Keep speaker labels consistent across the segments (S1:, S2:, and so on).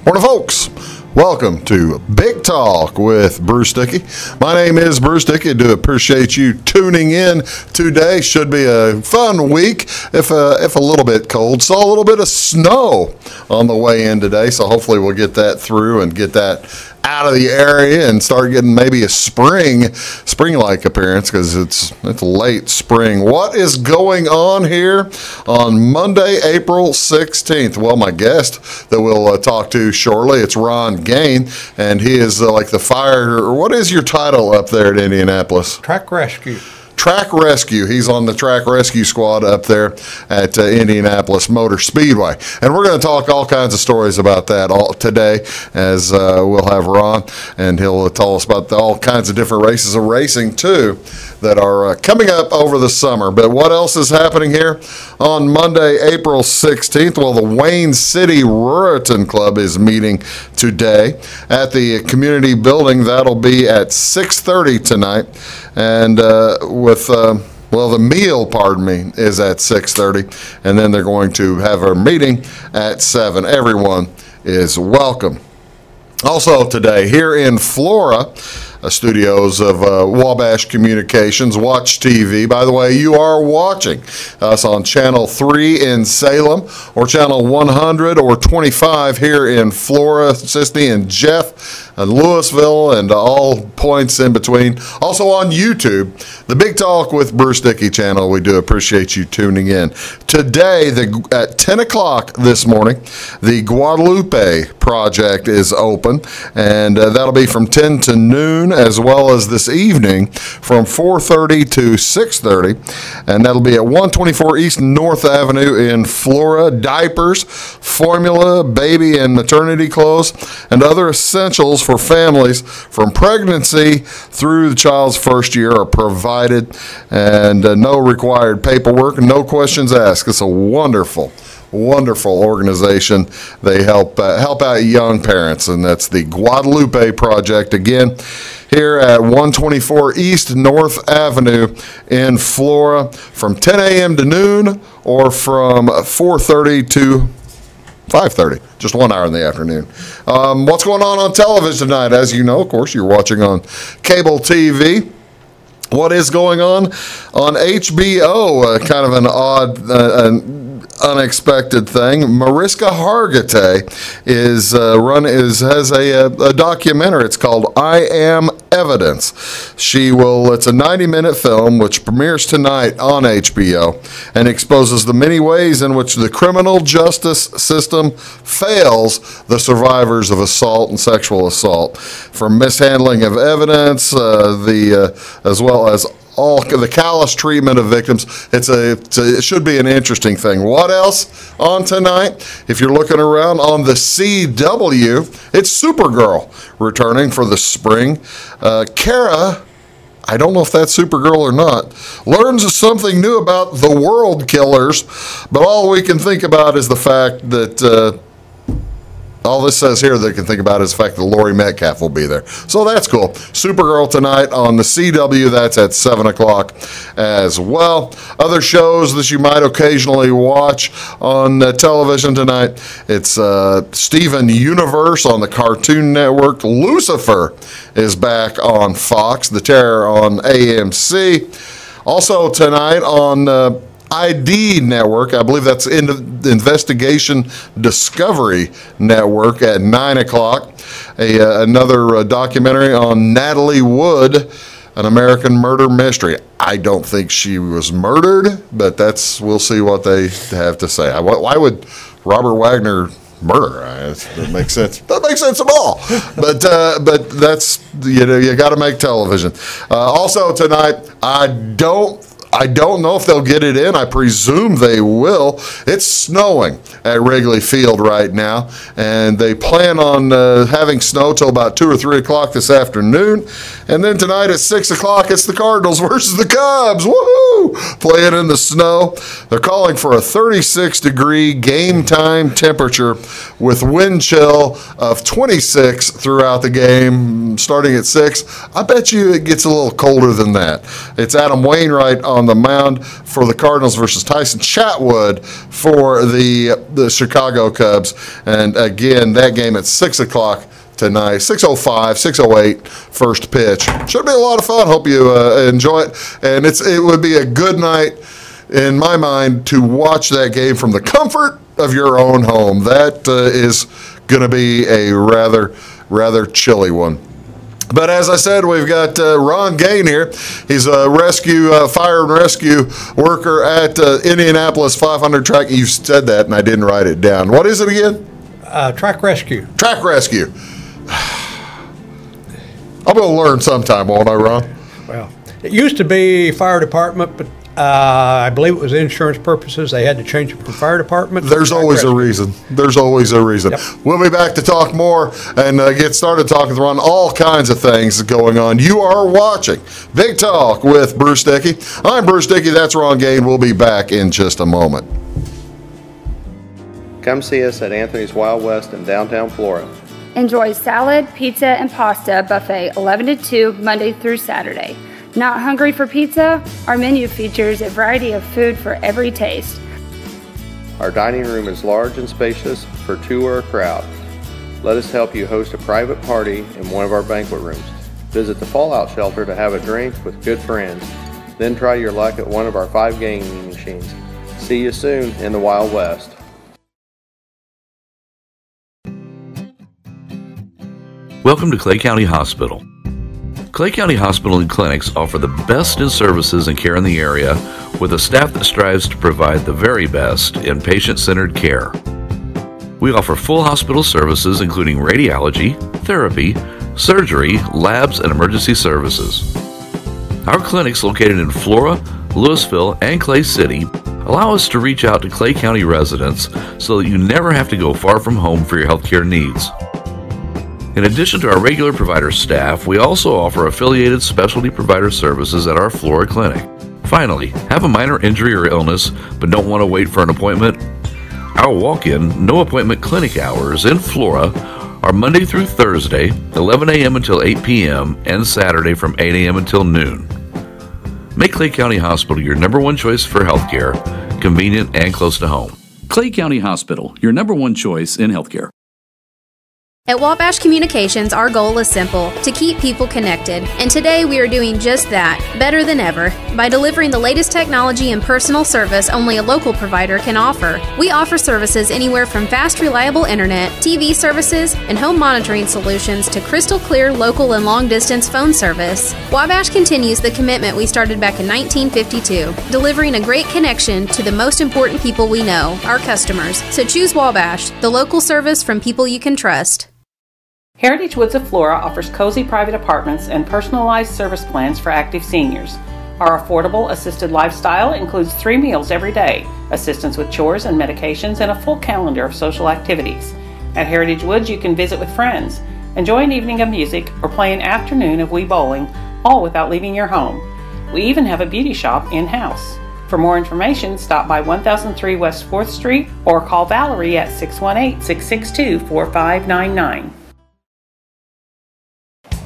S1: Morning, folks. Welcome to Big Talk with Bruce Dickey. My name is Bruce Dickey. I do appreciate you tuning in today. Should be a fun week, if a little bit cold. Saw a little bit of snow on the way in today, so hopefully we'll get that through and get that out of the area and start getting maybe a spring-like appearance, because it's late spring. What is going on here on Monday, April 16th? Well, my guest that we'll talk to shortly, it's Ron Gain, and he is like the fire, or what is your title up there at Indianapolis?
S2: Track rescue.
S1: Track rescue. He's on the track rescue squad up there at Indianapolis Motor Speedway. And we're going to talk all kinds of stories about that today, as we'll have Ron, and he'll tell us about all kinds of different races of racing, too, that are coming up over the summer. But what else is happening here on Monday, April 16th? Well, the Wayne City Ruritan Club is meeting today at the community building. That'll be at 6:30 tonight. And the meal, is at 6:30, and then they're going to have a meeting at 7. Everyone is welcome. Also today, here in Flora, studios of Wabash Communications, Watch TV. By the way, you are watching us on Channel 3 in Salem, or Channel 100 or 25 here in Flora, Sisney, and Jeff, and Louisville, and all points in between. Also on YouTube, the Big Talk with Bruce Dickey channel. We do appreciate you tuning in. Today, at 10 o'clock this morning, the Guadalupe project is open, and that'll be from 10 to noon, as well as this evening from 4:30 to 6:30, and that'll be at 124 East North Avenue in Flora. Diapers, formula, baby and maternity clothes, and other essentials for families from pregnancy through the child's first year are provided, and no required paperwork, no questions asked. It's a wonderful organization. They help out young parents, and that's the Guadalupe Project. Again, here at 124 East North Avenue in Flora, from 10 a.m. to noon, or from 4:30 to 5:30, just 1 hour in the afternoon. What's going on television tonight? As you know, of course, you're watching on cable TV. What is going on HBO? Kind of an odd, unexpected thing. Mariska Hargitay has a documentary. It's called I Am Evidence. It's a 90-minute film which premieres tonight on HBO and exposes the many ways in which the criminal justice system fails the survivors of assault and sexual assault, from mishandling of evidence, as well as all the callous treatment of victims. It should be an interesting thing. What else on tonight? If you're looking around on the CW, it's Supergirl returning for the spring. Kara, I don't know if that's Supergirl or not, learns something new about the world killers, but all we can think about is the fact that all this says here they can think about is the fact that Laurie Metcalf will be there. So that's cool. Supergirl tonight on the CW. That's at 7 o'clock as well. Other shows that you might occasionally watch on television tonight. It's Steven Universe on the Cartoon Network. Lucifer is back on Fox. The Terror on AMC. Also tonight on ID Network, I believe that's in the Investigation Discovery Network at 9 o'clock. Another documentary on Natalie Wood, an American murder mystery. I don't think she was murdered, but we'll see what they have to say. Why would Robert Wagner murder? That makes sense. That makes sense at all. But that's, you got to make television. Also tonight, I don't know if they'll get it in. I presume they will. It's snowing at Wrigley Field right now, and they plan on having snow till about 2 or 3 o'clock this afternoon. And then tonight at 6 o'clock, it's the Cardinals versus the Cubs. Woohoo! playing in the snow. They're calling for a 36-degree game time temperature with wind chill of 26 throughout the game, starting at 6. I bet you it gets a little colder than that. It's Adam Wainwright on the mound for the Cardinals versus Tyson Chatwood for the Chicago Cubs. And again, that game at 6 o'clock tonight, 6:05, 6:08, first pitch. Should be a lot of fun. Hope you enjoy it. And it would be a good night, in my mind, to watch that game from the comfort of your own home. That is going to be a rather chilly one. But as I said, we've got Ron Gain here. He's a fire and rescue worker at Indianapolis 500 track. You said that, and I didn't write it down. What is it again?
S2: Track rescue.
S1: Track rescue. I'm going to learn sometime, won't I, Ron?
S2: Well, it used to be fire department, but I believe it was insurance purposes. They had to change it from fire department.
S1: There's always a reason. There's always a reason.
S2: Yep.
S1: We'll be back to talk more and get started talking with Ron. All kinds of things going on. You are watching Big Talk with Bruce Dickey. I'm Bruce Dickey. That's Ron Gain. We'll be back in just a moment.
S3: Come see us at Anthony's Wild West in downtown Flora.
S4: Enjoy salad, pizza, and pasta buffet 11 to 2 Monday through Saturday. Not hungry for pizza? Our menu features a variety of food for every taste.
S3: Our dining room is large and spacious for two or a crowd. Let us help you host a private party in one of our banquet rooms. Visit the Fallout Shelter to have a drink with good friends. Then try your luck at one of our 5 gaming machines. See you soon in the Wild West.
S5: Welcome to Clay County Hospital. Clay County Hospital and Clinics offer the best in services and care in the area with a staff that strives to provide the very best in patient-centered care. We offer full hospital services including radiology, therapy, surgery, labs, and emergency services. Our clinics located in Flora, Louisville, and Clay City allow us to reach out to Clay County residents so that you never have to go far from home for your healthcare needs. In addition to our regular provider staff, we also offer affiliated specialty provider services at our Flora clinic. Finally, have a minor injury or illness but don't want to wait for an appointment? Our walk-in, no-appointment clinic hours in Flora are Monday through Thursday, 11 a.m. until 8 p.m., and Saturday from 8 a.m. until noon. Make Clay County Hospital your number one choice for healthcare, convenient and close to home.
S6: Clay County Hospital, your number one choice in healthcare.
S7: At Wabash Communications, our goal is simple, to keep people connected. And today we are doing just that, better than ever, by delivering the latest technology and personal service only a local provider can offer. We offer services anywhere from fast, reliable internet, TV services, and home monitoring solutions to crystal clear local and long-distance phone service. Wabash continues the commitment we started back in 1952, delivering a great connection to the most important people we know, our customers. So choose Wabash, the local service from people you can trust.
S8: Heritage Woods of Flora offers cozy private apartments and personalized service plans for active seniors. Our affordable assisted lifestyle includes 3 meals every day, assistance with chores and medications, and a full calendar of social activities. At Heritage Woods, you can visit with friends, enjoy an evening of music, or play an afternoon of Wii bowling, all without leaving your home. We even have a beauty shop in-house. For more information, stop by 1003 West 4th Street or call Valerie at 618-662-4599.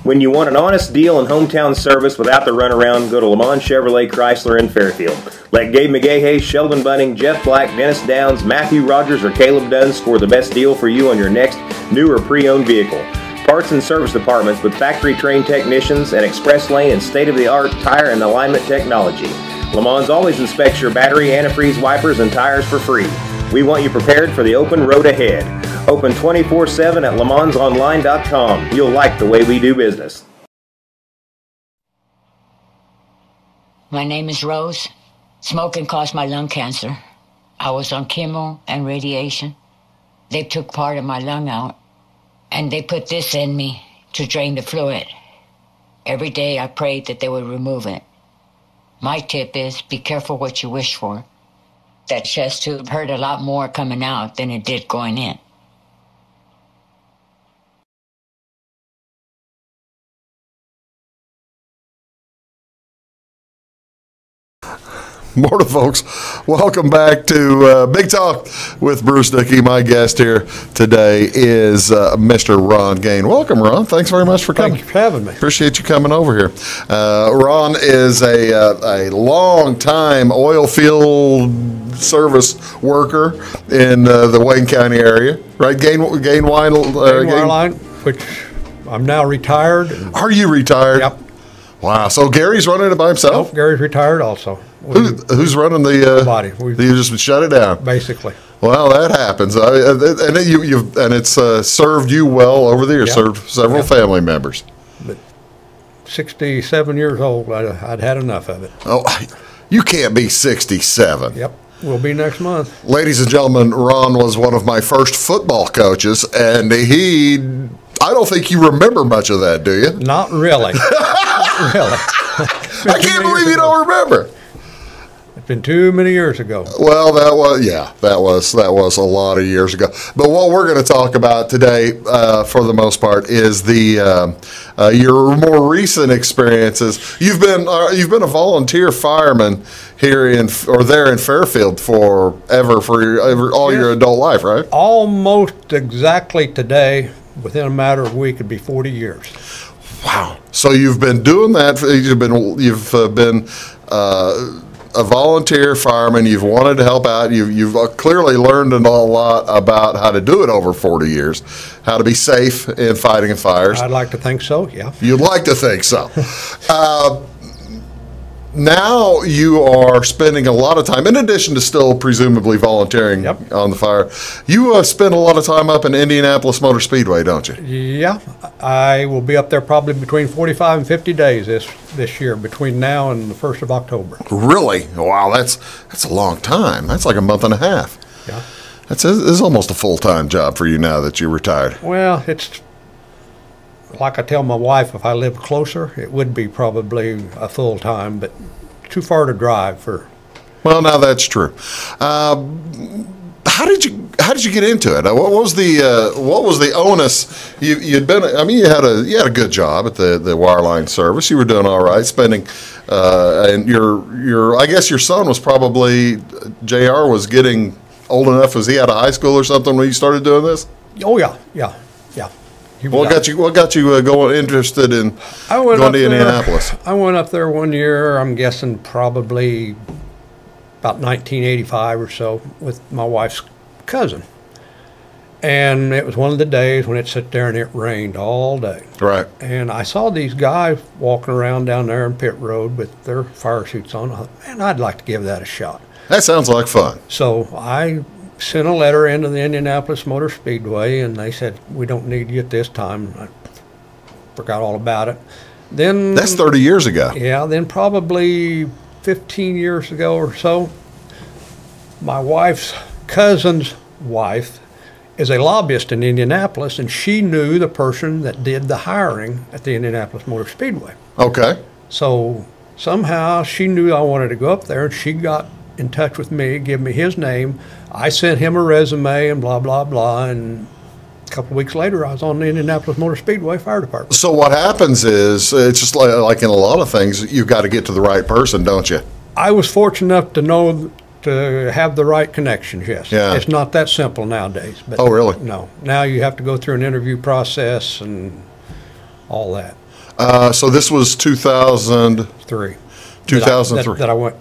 S9: When you want an honest deal and hometown service without the runaround, go to Lamont Chevrolet Chrysler in Fairfield. Let Gabe McGahey, Sheldon Bunning, Jeff Black, Dennis Downs, Matthew Rogers, or Caleb Dunn score the best deal for you on your next new or pre-owned vehicle. Parts and service departments with factory-trained technicians and express lane and state-of-the-art tire and alignment technology. Lamont always inspects your battery, antifreeze, wipers, and tires for free. We want you prepared for the open road ahead. Open 24/7 at LeMansOnline.com. You'll like the way we do business.
S10: My name is Rose. Smoking caused my lung cancer. I was on chemo and radiation. They took part of my lung out, and they put this in me to drain the fluid. Every day I prayed that they would remove it. My tip is, be careful what you wish for. That chest tube hurt a lot more coming out than it did going in.
S1: Morning, folks. Welcome back to Big Talk with Bruce Dickey. My guest here today is Mr. Ron Gain. Welcome, Ron. Thanks very much for coming.
S2: Thank you for having me.
S1: Appreciate you coming over here. Ron is a long-time oil field service worker in the Wayne County area, right? Gain
S2: Wireline, which I'm now retired.
S1: Are you retired?
S2: Yep.
S1: Wow. So Gary's running it by himself?
S2: Nope, Gary's retired also.
S1: Who's running the
S2: body?
S1: You just shut it down,
S2: basically.
S1: Well, that happens, and it's served you well over the years. Served several family members.
S2: But 67 years old, I'd had enough of it.
S1: Oh, you can't be 67.
S2: Yep, we'll be next month.
S1: Ladies and gentlemen, Ron was one of my first football coaches, and I don't think you remember much of that, do you?
S2: Not really. Not really.
S1: I can't believe you don't remember.
S2: It's been too many years ago.
S1: Well, that was a lot of years ago. But what we're going to talk about today, for the most part, is your more recent experiences. You've been a volunteer fireman here there in Fairfield all your adult life, right?
S2: Almost exactly today. Within a matter of a week, it'd be 40 years.
S1: Wow! So you've been doing that. You've been a volunteer fireman. You've wanted to help out. You've clearly learned a lot about how to do it over 40 years, how to be safe in fighting fires.
S2: I'd like to think so. Yeah.
S1: You'd like to think so. Now you are spending a lot of time, in addition to still presumably volunteering on the fire, you spend a lot of time up in Indianapolis Motor Speedway, don't you?
S2: Yeah. I will be up there probably between 45 and 50 days this year, between now and the 1st of October.
S1: Really? Wow, that's a long time. That's like a month and a half.
S2: Yeah.
S1: This is almost a full-time job for you now that you're retired.
S2: Well, it's like I tell my wife, if I lived closer, it would be probably a full time, but too far to drive for.
S1: Well, now that's true. How did you get into it? What was the onus? You had a good job at the wireline service. You were doing all right, spending, and I guess your son was probably JR was getting old enough. Was he out of high school or something when you started doing this?
S2: Oh yeah.
S1: What got you going interested in going to Indianapolis?
S2: I went up there one year, I'm guessing probably about 1985 or so, with my wife's cousin. And it was one of the days when it sat there and it rained all day.
S1: Right.
S2: And I saw these guys walking around down there in pit road with their fire suits on. I thought, man, I'd like to give that a shot.
S1: That sounds like fun.
S2: So I sent a letter into the Indianapolis Motor Speedway, and they said, we don't need you at this time. I forgot all about it. Then
S1: that's 30 years ago.
S2: Yeah, then probably 15 years ago or so, my wife's cousin's wife is a lobbyist in Indianapolis, and she knew the person that did the hiring at the Indianapolis Motor Speedway.
S1: Okay.
S2: So somehow she knew I wanted to go up there, and she got in touch with me, give me his name. I sent him a resume and blah, blah, blah, and a couple of weeks later, I was on the Indianapolis Motor Speedway Fire Department.
S1: So what happens is, it's just like in a lot of things, you've got to get to the right person, don't you?
S2: I was fortunate enough to have the right connections, yes.
S1: Yeah.
S2: It's not that simple nowadays. But
S1: oh, really?
S2: No. Now you have to go through an interview process and all that.
S1: So this was 2003. 2003.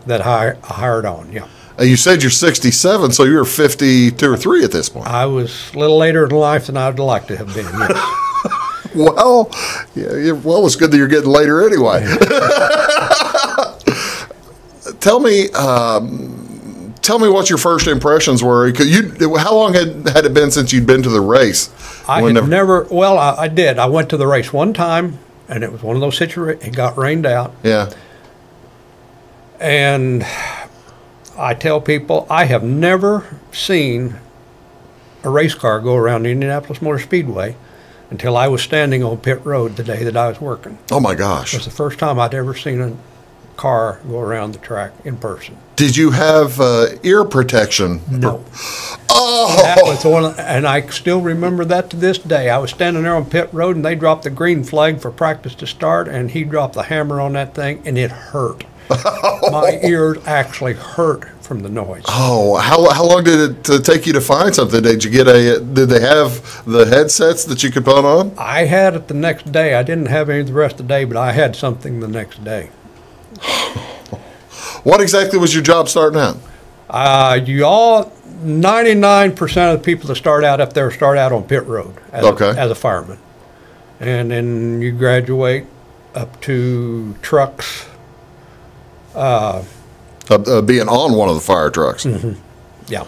S2: That I hired on, yeah.
S1: You said you're 67, so you're 52 or 3 at this point.
S2: I was a little later in life than I'd like to have been, yes.
S1: Well, it's good that you're getting later anyway. Tell me what your first impressions were. How long had it been since you'd been to the race?
S2: I did. I went to the race one time, and it was one of those situations. It got rained out.
S1: Yeah.
S2: And I tell people I have never seen a race car go around the Indianapolis Motor Speedway until I was standing on pit road the day that I was working.
S1: Oh, my gosh.
S2: It was the first time I'd ever seen car go around the track in person.
S1: Did you have ear protection?
S2: No.
S1: Oh!
S2: That was one, and I still remember that to this day. I was standing there on pit road, and they dropped the green flag for practice to start, and he dropped the hammer on that thing, and it hurt. My ears actually hurt from the noise.
S1: Oh, how long did it take you to find something? Did you get did they have the headsets that you could put on?
S2: I had it the next day. I didn't have any the rest of the day, but I had something the next day.
S1: What exactly was your job starting out?
S2: 99% of the people that start out up there start out on pit road as a fireman. And then you graduate up to trucks.
S1: Being on one of the fire trucks.
S2: Mm-hmm. Yeah.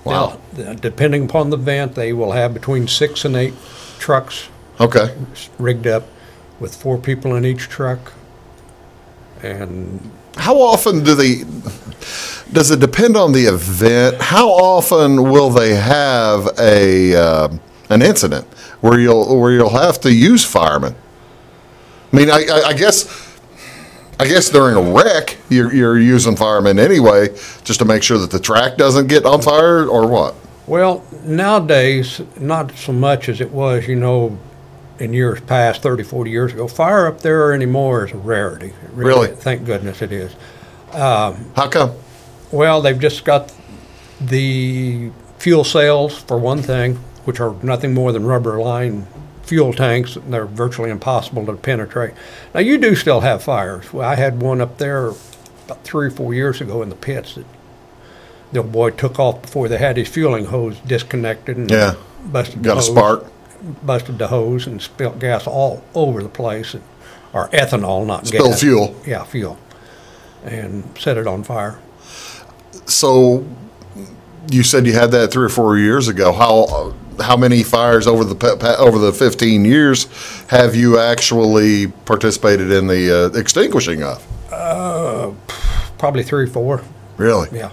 S1: Wow.
S2: Now, depending upon the event, they will have between 6 and 8 trucks.
S1: Okay.
S2: Rigged up with 4 people in each truck. And
S1: how often does it depend on the event? How often will they have an incident where you'll have to use firemen? I mean, I guess during a wreck you're using firemen anyway, just to make sure that the track doesn't get on fire, or what?
S2: Well, nowadays, not so much as it was, in years past, 30, 40 years ago. Fire up there anymore is a rarity.
S1: Really?
S2: Thank goodness it is.
S1: How come?
S2: Well, they've just got the fuel cells, for one thing, which are nothing more than rubber-lined fuel tanks, and they're virtually impossible to penetrate. Now, you do still have fires. Well, I had one up there about 3 or 4 years ago in the pits that the old boy took off before they had his fueling hose disconnected and busted
S1: got a spark.
S2: Busted the hose and spilled gas all over the place, or ethanol, not gas.
S1: Spilled fuel.
S2: Yeah, fuel, and set it on fire.
S1: So, you said you had that 3 or 4 years ago. How many fires over the 15 years have you actually participated in the extinguishing of?
S2: Probably 3 or 4.
S1: Really?
S2: Yeah.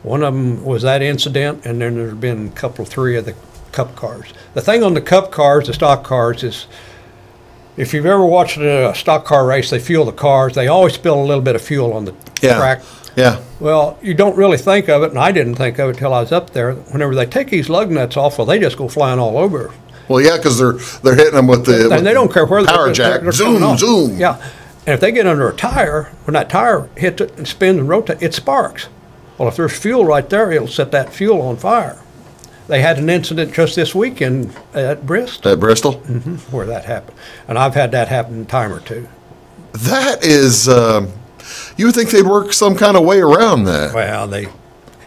S2: One of them was that incident, and then there's been a couple, 3 of the cup cars. The thing on the cup cars, the stock cars, is if you've ever watched a stock car race, they fuel the cars. They always spill a little bit of fuel on the track.
S1: Yeah.
S2: Well, you don't really think of it, and I didn't think of it till I was up there. Whenever they take these lug nuts off, well, they just go flying all over.
S1: Well, yeah, because they're hitting them with the
S2: and they don't care where
S1: power jack.
S2: They're
S1: zoom, zoom.
S2: Yeah, and if they get under a tire, when that tire hits it and spins and rotates, it sparks. Well, if there's fuel right there, it'll set that fuel on fire. They had an incident just this weekend at Bristol.
S1: At Bristol?
S2: Mm-hmm, where that happened. And I've had that happen a time or two.
S1: That is, you would think they'd work some kind of way around that.
S2: Well,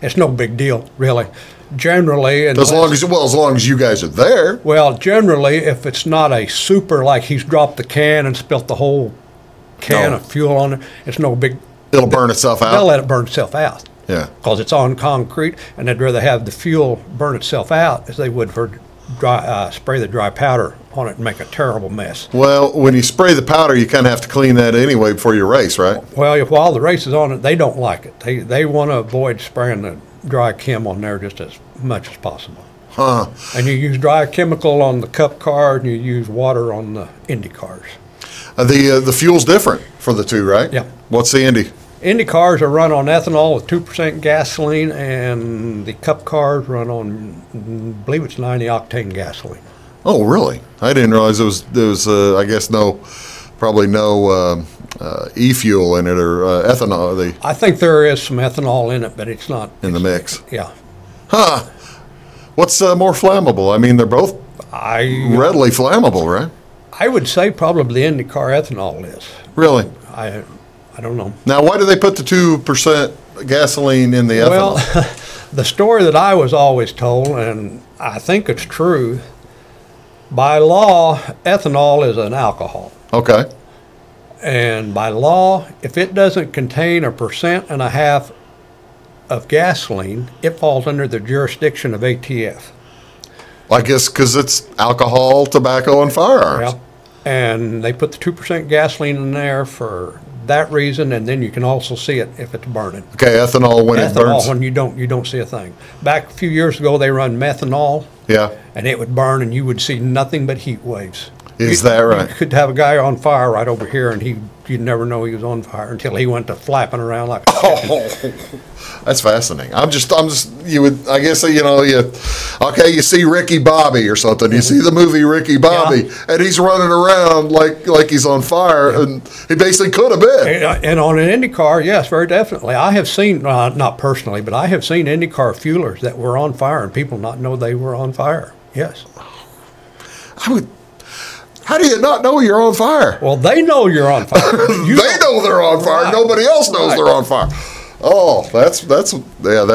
S2: it's no big deal, really. Generally,
S1: as long as you guys are there.
S2: Well, generally, if it's not a super, like he's dropped the can and spilt the whole can of fuel on it, it's no big.
S1: It'll burn itself out.
S2: They'll let it burn itself out.
S1: Yeah.
S2: Because it's on concrete, and they'd rather have the fuel burn itself out as they would for spray the dry powder on it and make a terrible mess.
S1: Well, when you spray the powder, you kind of have to clean that anyway before you race, right?
S2: Well, while the race is on it, they don't like it. They want to avoid spraying the dry chem on there just as much as possible.
S1: Huh.
S2: And you use dry chemical on the cup car, and you use water on the Indy cars.
S1: The fuel's different for the two, right?
S2: Yeah.
S1: What's the Indy?
S2: Indy cars are run on ethanol with 2% gasoline, and the cup cars run on, I believe it's 90 octane gasoline.
S1: Oh, really? I didn't realize there was I guess probably no e-fuel in it or ethanol.
S2: I think there is some ethanol in it, but it's not
S1: in the mix.
S2: Yeah.
S1: Huh. What's more flammable? I mean, they're both readily flammable, right?
S2: I would say probably the Indy car ethanol is.
S1: Really?
S2: I don't know.
S1: Now, why do they put the 2% gasoline in the ethanol?
S2: Well, the story that I was always told, and I think it's true, by law, ethanol is an alcohol.
S1: Okay.
S2: And by law, if it doesn't contain 1.5% of gasoline, it falls under the jurisdiction of ATF.
S1: I guess because it's alcohol, tobacco, and firearms.
S2: Yeah. And they put the 2% gasoline in there for that reason, and then you can also see it if it's burning.
S1: Okay, ethanol when it burns.
S2: Ethanol when you don't see a thing. Back a few years ago, they run methanol.
S1: Yeah.
S2: And it would burn, and you would see nothing but heat waves.
S1: Is that right?
S2: You could have a guy on fire right over here, and you'd never know he was on fire until he went to flapping around like a chicken.
S1: That's fascinating. I guess, you see Ricky Bobby or something. You see the movie Ricky Bobby, and he's running around like he's on fire, and he basically could have been.
S2: And on an Indy car, yes, very definitely. I have seen, not personally, but I have seen Indy car fuelers that were on fire and people not know they were on fire. Yes.
S1: How do you not know you're on fire?
S2: Well, they know you're on fire.
S1: They know they're on fire. Right. Nobody else knows they're on fire. Oh, that's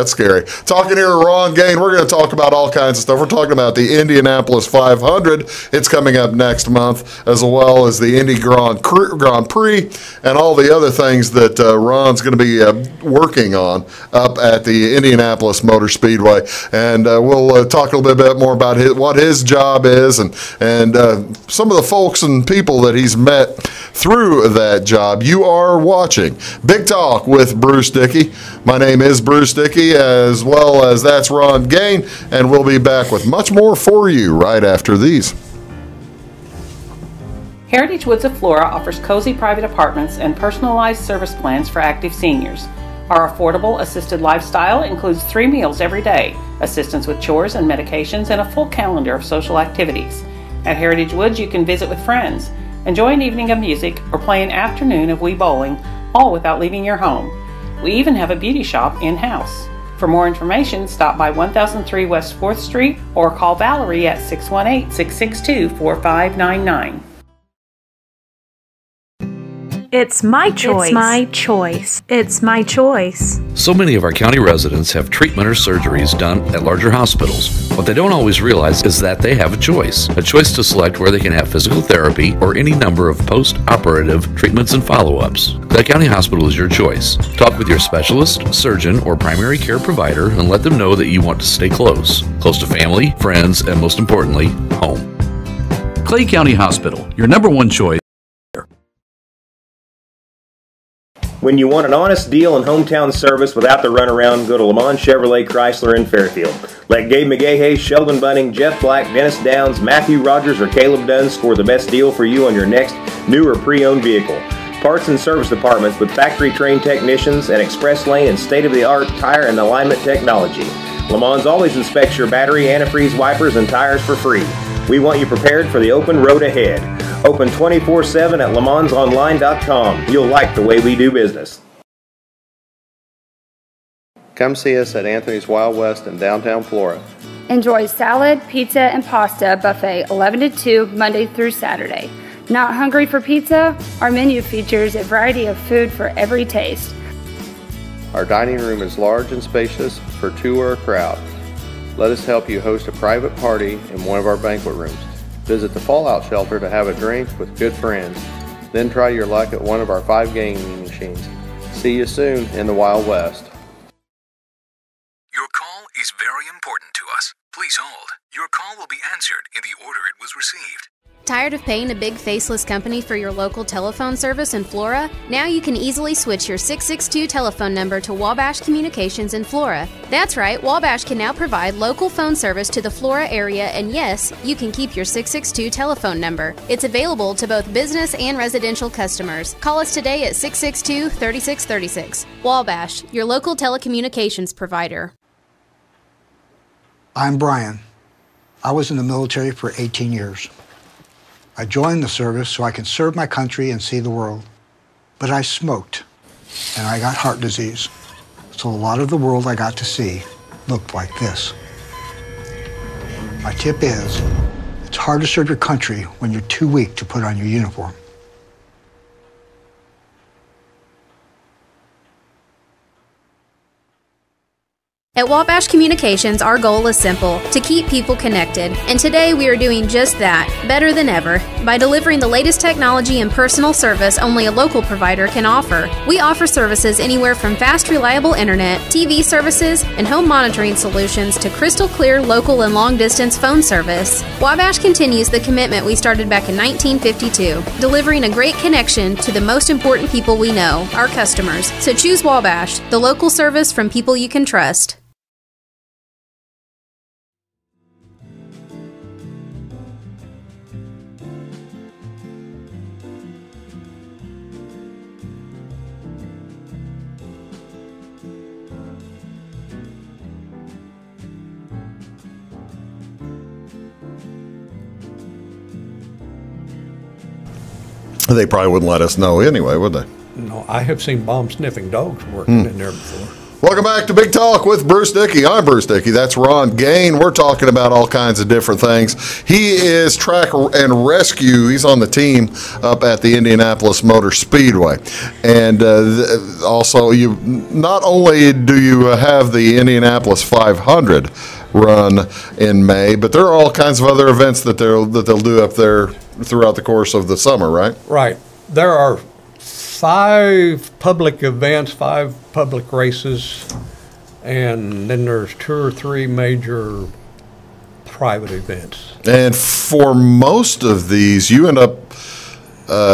S1: scary. Talking here to Ron Gain, we're going to talk about all kinds of stuff. We're talking about the Indianapolis 500. It's coming up next month, as well as the Indy Grand Prix and all the other things that Ron's going to be working on up at the Indianapolis Motor Speedway. And we'll talk a little bit more about what his job is and some of the folks and people that he's met through that job. You are watching Big Talk with Bruce Dickey. My name is Bruce Dickey, as well as that's Ron Gain, and we'll be back with much more for you right after these.
S8: Heritage Woods of Flora offers cozy private apartments and personalized service plans for active seniors. Our affordable assisted lifestyle includes 3 meals every day, assistance with chores and medications, and a full calendar of social activities. At Heritage Woods, you can visit with friends, enjoy an evening of music, or play an afternoon of Wii bowling, all without leaving your home. We even have a beauty shop in-house. For more information, stop by 1003 West 4th Street or call Valerie at 618-662-4599.
S11: It's my choice. It's my choice. It's my choice.
S5: So many of our county residents have treatment or surgeries done at larger hospitals. What they don't always realize is that they have a choice to select where they can have physical therapy or any number of post-operative treatments and follow-ups. Clay County Hospital is your choice. Talk with your specialist, surgeon, or primary care provider and let them know that you want to stay close to family, friends, and most importantly, home.
S6: Clay County Hospital, your #1 choice.
S9: When you want an honest deal and hometown service without the runaround, go to Lamont Chevrolet Chrysler in Fairfield. Let Gabe McGahey, Sheldon Bunning, Jeff Black, Dennis Downs, Matthew Rogers, or Caleb Dunn score the best deal for you on your next new or pre-owned vehicle. Parts and service departments with factory-trained technicians and express lane and state-of-the-art tire and alignment technology. Lamont always inspects your battery, antifreeze, wipers, and tires for free. We want you prepared for the open road ahead. Open 24/7 at LeMansOnline.com. You'll like the way we do business.
S3: Come see us at Anthony's Wild West in downtown Flora.
S4: Enjoy salad, pizza, and pasta buffet 11 to 2 Monday through Saturday. Not hungry for pizza? Our menu features a variety of food for every taste.
S3: Our dining room is large and spacious for 2 or a crowd. Let us help you host a private party in one of our banquet rooms. Visit the Fallout Shelter to have a drink with good friends. Then try your luck at one of our 5 gaming machines. See you soon in the Wild West.
S12: Your call is very important to us. Please hold. Your call will be answered in the order it was received.
S7: Tired of paying a big faceless company for your local telephone service in Flora? Now you can easily switch your 662 telephone number to Wabash Communications in Flora. That's right, Wabash can now provide local phone service to the Flora area, and yes, you can keep your 662 telephone number. It's available to both business and residential customers. Call us today at 662-3636. Wabash, your local telecommunications provider.
S13: I'm Brian. I was in the military for 18 years. I joined the service so I could serve my country and see the world. But I smoked, and I got heart disease. So a lot of the world I got to see looked like this. My tip is, it's hard to serve your country when you're too weak to put on your uniform.
S7: At Wabash Communications, our goal is simple, to keep people connected. And today we are doing just that, better than ever, by delivering the latest technology and personal service only a local provider can offer. We offer services anywhere from fast, reliable internet, TV services, and home monitoring solutions to crystal clear local and long-distance phone service. Wabash continues the commitment we started back in 1952, delivering a great connection to the most important people we know, our customers. So choose Wabash, the local service from people you can trust.
S1: They probably wouldn't let us know anyway, would they?
S2: No, I have seen bomb-sniffing dogs working in there before.
S1: Welcome back to Big Talk with Bruce Dickey. I'm Bruce Dickey. That's Ron Gain. We're talking about all kinds of different things. He is track and rescue. He's on the team up at the Indianapolis Motor Speedway. And also, you not only do you have the Indianapolis 500 run in May, but there are all kinds of other events that they'll do up there throughout the course of the summer, right?
S2: Right. There are 5 public events, 5 public races, and then there's 2 or 3 major private events.
S1: And for most of these, you end up,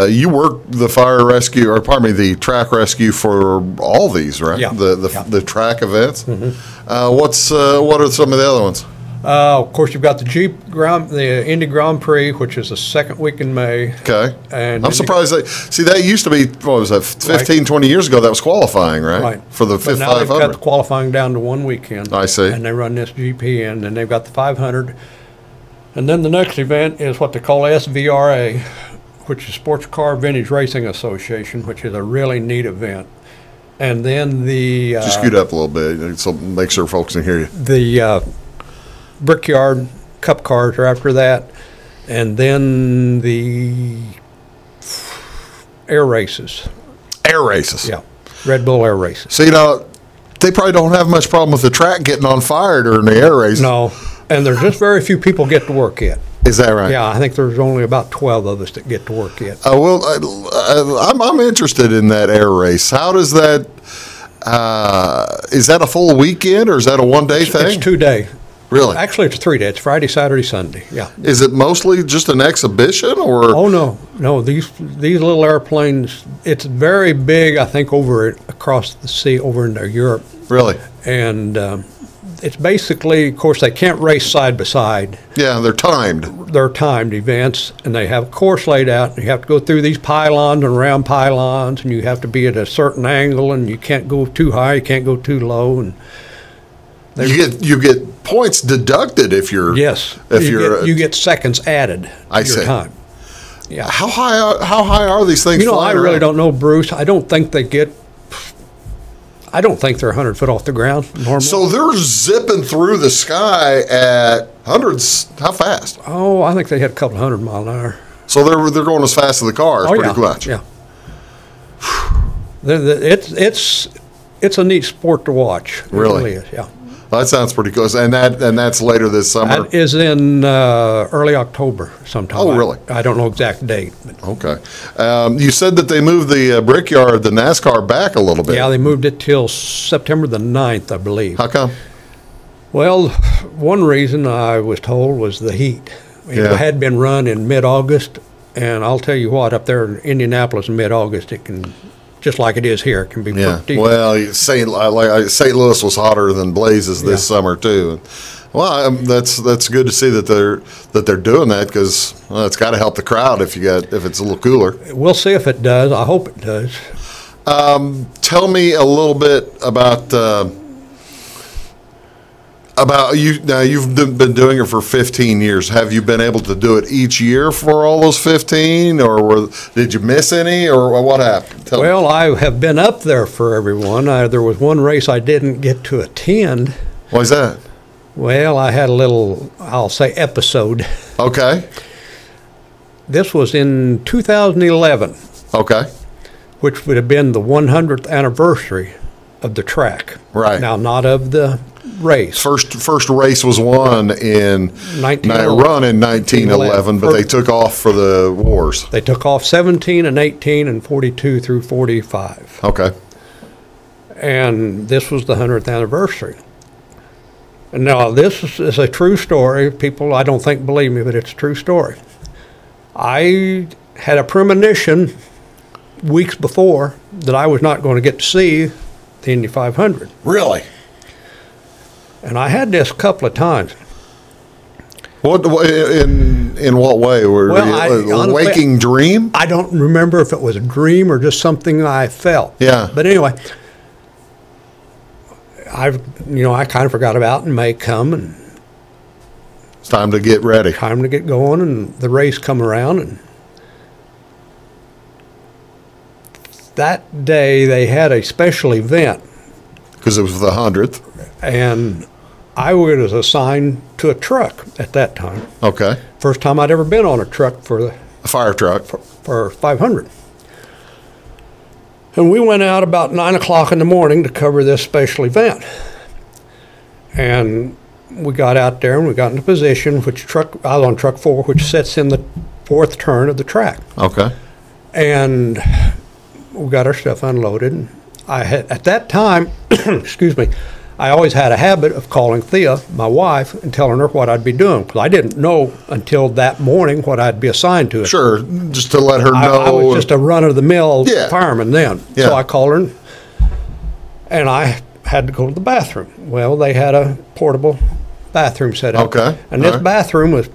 S1: you work the fire rescue, or pardon me, the track rescue for all these, right?
S2: Yeah.
S1: The track events.
S2: Mm-hmm.
S1: What are some of the other ones?
S2: Of course, you've got the Indy Grand Prix, which is the second week in May.
S1: Okay.
S2: And
S1: I'm surprised that used to be, what was that, 15, 20 years ago, that was qualifying, right?
S2: Right.
S1: For the
S2: But now
S1: 500.
S2: they've got the qualifying down to one weekend.
S1: I see.
S2: And they run this GP in, and they've got the 500. And then the next event is what they call SVRA, which is Sports Car Vintage Racing Association, which is a really neat event. And then the...
S1: Just scoot up a little bit, so make sure folks can hear you.
S2: The Brickyard Cup cars are after that, and then the air races.
S1: Air races?
S2: Yeah, Red Bull air races.
S1: So, they probably don't have much problem with the track getting on fire during the air races.
S2: No, and there's just very few people get to work it.
S1: Is that right?
S2: Yeah, I think there's only about 12 of us that get to work it.
S1: I'm interested in that air race. How does that, is that a full weekend or is that a one-day thing?
S2: It's 2-day.
S1: Really?
S2: Actually, it's 3 days. It's Friday, Saturday, Sunday. Yeah.
S1: Is it mostly just an exhibition, or?
S2: Oh no. These little airplanes. It's very big. I think across the sea, over into Europe.
S1: Really?
S2: And it's basically, of course, they can't race side by side.
S1: Yeah, they're timed.
S2: They're timed events, and they have a course laid out. And you have to go through these pylons and around pylons, and you have to be at a certain angle, and you can't go too high, you can't go too low, and.
S1: You get points deducted if you're
S2: you get seconds added.
S1: I
S2: to your time. Yeah.
S1: How high are these things?
S2: I really don't know, Bruce. I don't think they're 100 foot off the ground normally.
S1: So they're zipping through the sky at hundreds. How fast?
S2: Oh, I think they hit a couple 100 mile an hour.
S1: So they're going as fast as the cars, pretty much.
S2: Yeah. It's a neat sport to watch. It really is. Yeah.
S1: Well, that sounds pretty close, and that's later this summer.
S2: That is in early October sometime.
S1: Oh, really?
S2: I don't know exact date. But.
S1: Okay. You said that they moved the Brickyard, the NASCAR, back a little bit.
S2: Yeah, they moved it till September the 9th, I believe.
S1: How come?
S2: Well, one reason I was told was the heat. It had been run in mid-August, and I'll tell you what, up there in Indianapolis in mid-August, it can. Just like it is here, it can be pretty.
S1: Well, St. Louis was hotter than blazes this summer too. Well, that's good to see that they're doing that, because it's got to help the crowd if it's a little cooler.
S2: We'll see if it does. I hope it does.
S1: Tell me a little bit about you. Now, you've been doing it for 15 years. Have you been able to do it each year for all those 15, or did you miss any, or what happened?
S2: Well, I have been up there for everyone. There was one race I didn't get to attend.
S1: Why is that?
S2: Well, I had a little, I'll say, episode.
S1: Okay.
S2: This was in 2011.
S1: Okay.
S2: Which would have been the 100th anniversary of the track.
S1: Right.
S2: Now, not of the race.
S1: First race was won in 1911, but they took off for the wars.
S2: They took off 17 and 18 and 42 through 45.
S1: Okay.
S2: And this was the 100th anniversary. And now this is a true story. People, I don't think, believe me, but it's a true story. I had a premonition weeks before that I was not going to get to see the Indy 500.
S1: Really?
S2: And I had this a couple of times.
S1: What in what way? A waking dream?
S2: I don't remember if it was a dream or just something I felt.
S1: Yeah.
S2: But anyway, I kind of forgot about it, and May come, and
S1: it's time to get ready.
S2: Time to get going, and the race come around, and that day they had a special event.
S1: Because it was the 100th.
S2: And I was assigned to a truck at that time.
S1: Okay.
S2: First time I'd ever been on a truck a
S1: fire truck.
S2: For 500. And we went out about 9 o'clock in the morning to cover this special event. And we got out there and we got into position, I was on truck 4, which sits in the 4th turn of the track.
S1: Okay.
S2: And we got our stuff unloaded. I had, at that time, excuse me, I always had a habit of calling Thea, my wife, and telling her what I'd be doing, because I didn't know until that morning what I'd be assigned to.
S1: Sure, just to let her know.
S2: I was just a run-of-the-mill fireman then.
S1: Yeah.
S2: So I called her, and I had to go to the bathroom. Well, they had a portable bathroom set up.
S1: Okay.
S2: And this bathroom was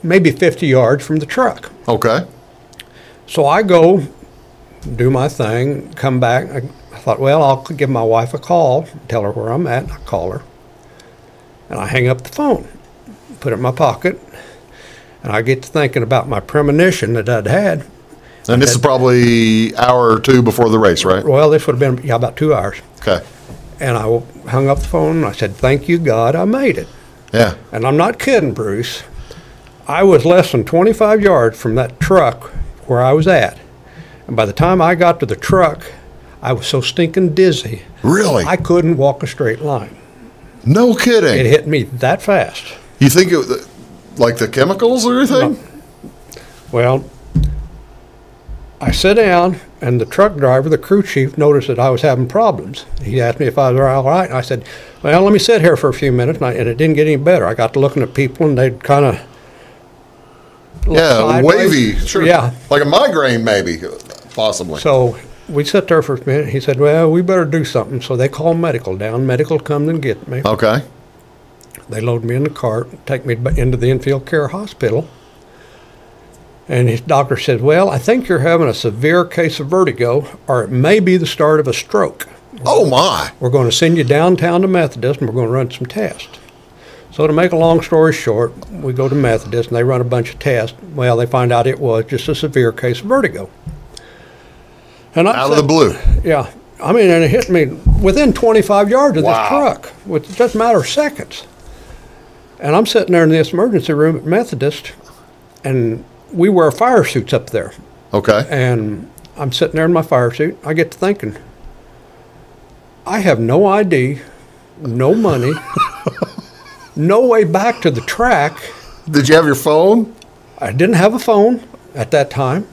S2: maybe 50 yards from the truck.
S1: Okay.
S2: So I go, do my thing, come back. I thought, well, I'll give my wife a call, tell her where I'm at, and I call her. And I hang up the phone, put it in my pocket, and I get to thinking about my premonition that I'd had.
S1: And this is probably hour or two before the race, right?
S2: Well, this would have been about 2 hours.
S1: Okay.
S2: And I hung up the phone, and I said, thank you, God, I made it.
S1: Yeah.
S2: And I'm not kidding, Bruce. I was less than 25 yards from that truck where I was at. And by the time I got to the truck, I was so stinking dizzy.
S1: Really?
S2: I couldn't walk a straight line.
S1: No kidding.
S2: It hit me that fast.
S1: You think it was like the chemicals or anything?
S2: No. Well, I sit down, and the truck driver, the crew chief, noticed that I was having problems. He asked me if I was all right, and I said, well, let me sit here for a few minutes, and it didn't get any better. I got to looking at people, and they'd kind of
S1: wavy. Sure.
S2: Yeah.
S1: Like a migraine, maybe, possibly.
S2: So we sat there for a minute. He said, well, we better do something. So they called medical down. Medical come and get me.
S1: Okay.
S2: They load me in the cart, take me into the infield care hospital. And his doctor said, well, I think you're having a severe case of vertigo, or it may be the start of a stroke.
S1: Oh, my.
S2: We're going to send you downtown to Methodist, and we're going to run some tests. So to make a long story short, we go to Methodist, and they run a bunch of tests. Well, they find out it was just a severe case of vertigo. And
S1: out of the blue.
S2: Yeah. I mean, and it hit me within 25 yards of this truck, with just a matter of seconds. And I'm sitting there in this emergency room at Methodist, and we wear fire suits up there.
S1: Okay.
S2: And I'm sitting there in my fire suit. I get to thinking, I have no ID, no money, no way back to the track.
S1: Did you have your phone?
S2: I didn't have a phone at that time.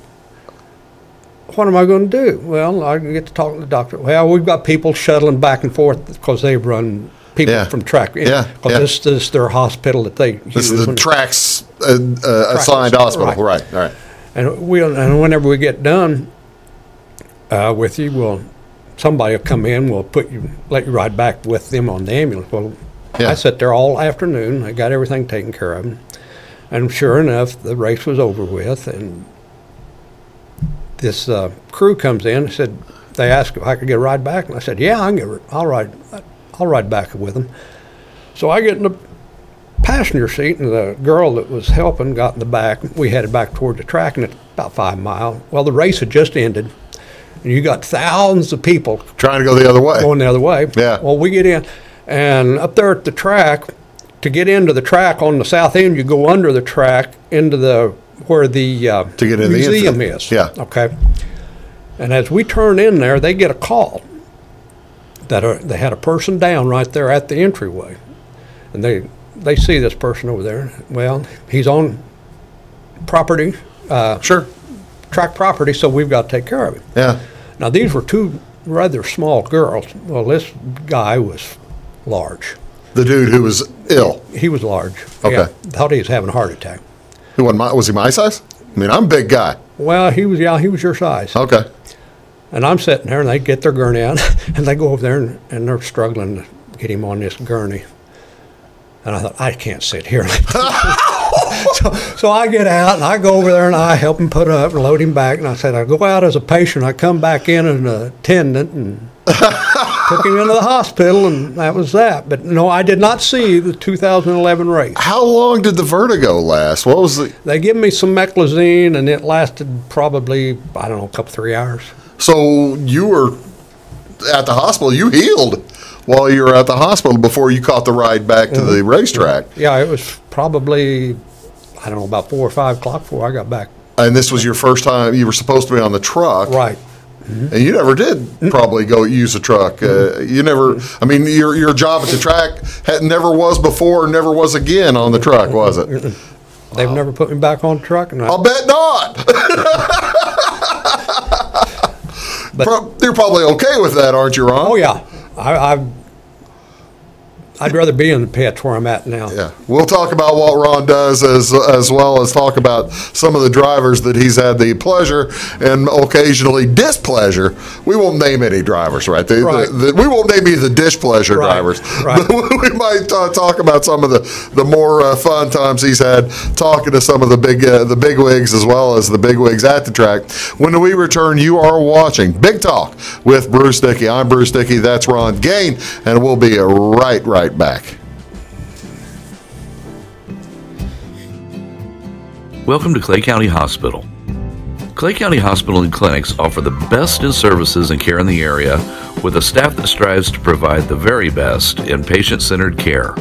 S2: What am I going to do? Well, I get to talk to the doctor. Well, we've got people shuttling back and forth because they run people from track. Because this is their hospital that they use.
S1: This is the track's assigned hospital. Right. All right.
S2: And whenever we get done with you, somebody will come in. We'll let you ride back with them on the ambulance. Well, I sat there all afternoon. I got everything taken care of, and sure enough, the race was over with. And this crew comes in and said, they asked if I could get a ride back, and I said, yeah, I'll ride back with them. So I get in the passenger seat, and the girl that was helping got in the back. We headed back toward the track, and it's about 5 miles. Well, the race had just ended, and you got thousands of people
S1: trying to go the other way.
S2: Going the other way.
S1: Yeah.
S2: Well, we get in, and up there at the track, to get into the track on the south end, you go under the track into where the
S1: to get in
S2: museum
S1: the
S2: is.
S1: Yeah.
S2: Okay. And as we turn in there, they get a call that they had a person down right there at the entryway, and they see this person over there. Well, he's on property, track property, so we've got to take care of him.
S1: Yeah.
S2: Now these were two rather small girls. Well, this guy was large.
S1: The dude who was ill.
S2: He was large.
S1: Okay.
S2: Yeah, thought he was having a heart attack.
S1: Was he my size? I mean, I'm a big guy.
S2: Well, he was your size.
S1: Okay.
S2: And I'm sitting there, and they get their gurney out, and they go over there, and they're struggling to get him on this gurney. And I thought, I can't sit here. So I get out, and I go over there, and I help him put up and load him back. And I said, I go out as a patient. I come back in as an attendant, and took him into the hospital, and that was that. But no, I did not see the 2011 race.
S1: How long did the vertigo last? What was the...
S2: They give me some meclizine, and it lasted probably, I don't know, a couple, 3 hours.
S1: So you were at the hospital. You healed while you were at the hospital before you caught the ride back to the racetrack.
S2: Yeah, it was probably, I don't know, about 4 or 5 o'clock before I got back.
S1: And this was your first time. You were supposed to be on the truck.
S2: Right.
S1: And you never did probably go use a truck. You never, I mean, your job at the track never was before, never was again on the truck, was it?
S2: They've never put me back on the truck. And
S1: I'll bet not. But you're probably okay with that, aren't you, Ron?
S2: Oh, yeah. I'd rather be in the pits where I'm at now.
S1: Yeah. We'll talk about what Ron does as well as talk about some of the drivers that he's had the pleasure and occasionally displeasure. We won't name any drivers, right? We won't name any of the displeasure drivers.
S2: Right.
S1: But we might talk about some of the more fun times he's had talking to some of the big wigs as well as the big wigs at the track. When we return, you are watching Big Talk with Bruce Dickey. I'm Bruce Dickey. That's Ron Gain, and we'll be right back.
S5: Welcome to Clay County Hospital. Clay County Hospital and Clinics offer the best in services and care in the area with a staff that strives to provide the very best in patient-centered care.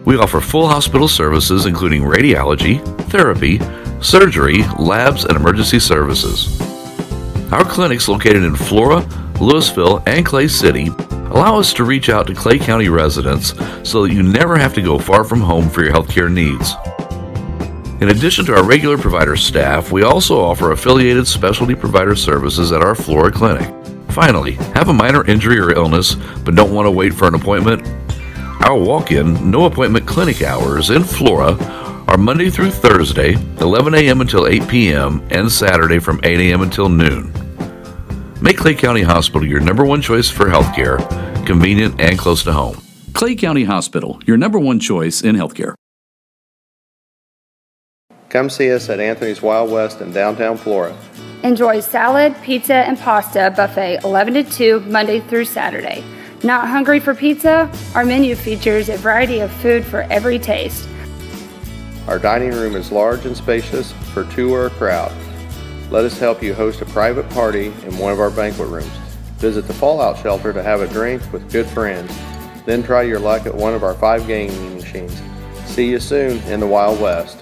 S5: We offer full hospital services including radiology, therapy, surgery, labs, and emergency services. Our clinics located in Flora, Louisville, and Clay City allow us to reach out to Clay County residents so that you never have to go far from home for your healthcare needs. In addition to our regular provider staff, we also offer affiliated specialty provider services at our Flora clinic. Finally, have a minor injury or illness but don't want to wait for an appointment? Our walk-in, no-appointment clinic hours in Flora are Monday through Thursday, 11 a.m. until 8 p.m., and Saturday from 8 a.m. until noon. Make Clay County Hospital your number one choice for healthcare, convenient and close to home.
S6: Clay County Hospital, your number one choice in healthcare.
S3: Come see us at Anthony's Wild West in downtown Flora.
S4: Enjoy salad, pizza, and pasta buffet 11 to 2 Monday through Saturday. Not hungry for pizza? Our menu features a variety of food for every taste.
S3: Our dining room is large and spacious for 2 or a crowd. Let us help you host a private party in one of our banquet rooms. Visit the Fallout Shelter to have a drink with good friends. Then try your luck at one of our 5 gaming machines. See you soon in the Wild West.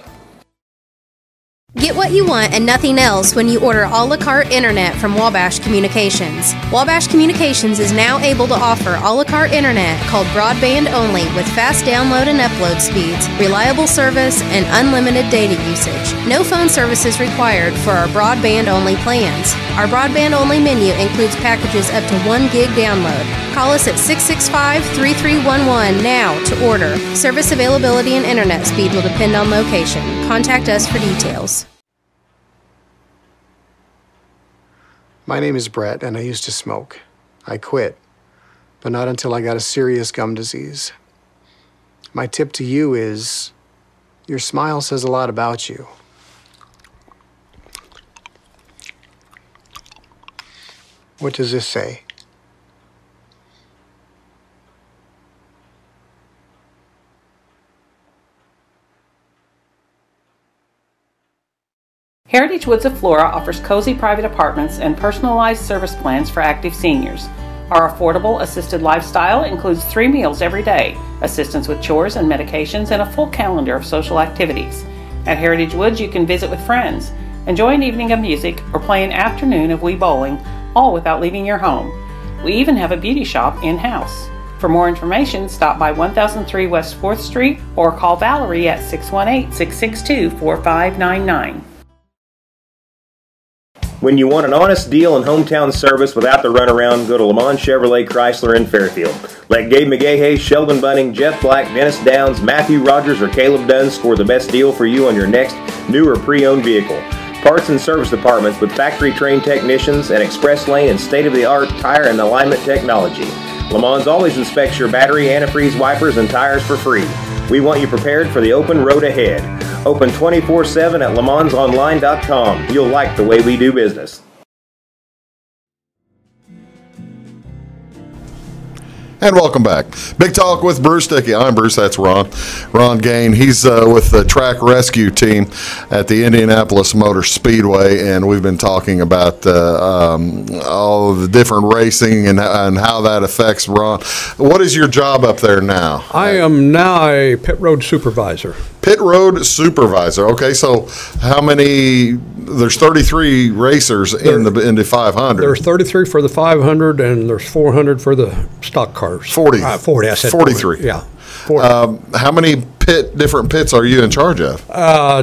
S7: Get what you want and nothing else when you order a la carte internet from Wabash Communications. Wabash Communications is now able to offer a la carte internet called broadband only with fast download and upload speeds, reliable service, and unlimited data usage. No phone service is required for our broadband only plans. Our broadband only menu includes packages up to 1 gig download. Call us at 665-3311 now to order. Service availability and internet speed will depend on location. Contact us for details.
S14: My name is Brett, and I used to smoke. I quit, but not until I got a serious gum disease. My tip to you is, your smile says a lot about you. What does this say?
S8: Heritage Woods of Flora offers cozy private apartments and personalized service plans for active seniors. Our affordable assisted lifestyle includes 3 meals every day, assistance with chores and medications, and a full calendar of social activities. At Heritage Woods, you can visit with friends, enjoy an evening of music, or play an afternoon of Wii bowling, all without leaving your home. We even have a beauty shop in-house. For more information, stop by 1003 West 4th Street or call Valerie at 618-662-4599.
S9: When you want an honest deal and hometown service without the runaround, go to Lamont Chevrolet Chrysler in Fairfield. Let Gabe McGahey, Sheldon Bunning, Jeff Black, Dennis Downs, Matthew Rogers, or Caleb Dunn score the best deal for you on your next new or pre-owned vehicle. Parts and service departments with factory-trained technicians, and express lane and state-of-the-art tire and alignment technology. Lamont always inspects your battery, antifreeze, wipers, and tires for free. We want you prepared for the open road ahead. Open 24/7 at LeMansOnline.com. You'll like the way we do business.
S1: And welcome back. Big Talk with Bruce Dickey. I'm Bruce, that's Ron. Ron Gain. He's with the track rescue team at the Indianapolis Motor Speedway, and we've been talking about all of the different racing and how that affects Ron. What is your job up there now?
S2: I am now a pit road supervisor.
S1: Pit road supervisor. Okay, so how many? There's 33 racers in the Indy 500.
S2: There's 33 for the 500, and there's 400 for the stock cars.
S1: 40.
S2: 40. I said
S1: 43.
S2: 40. Yeah. 40.
S1: How many different pits are you in charge of?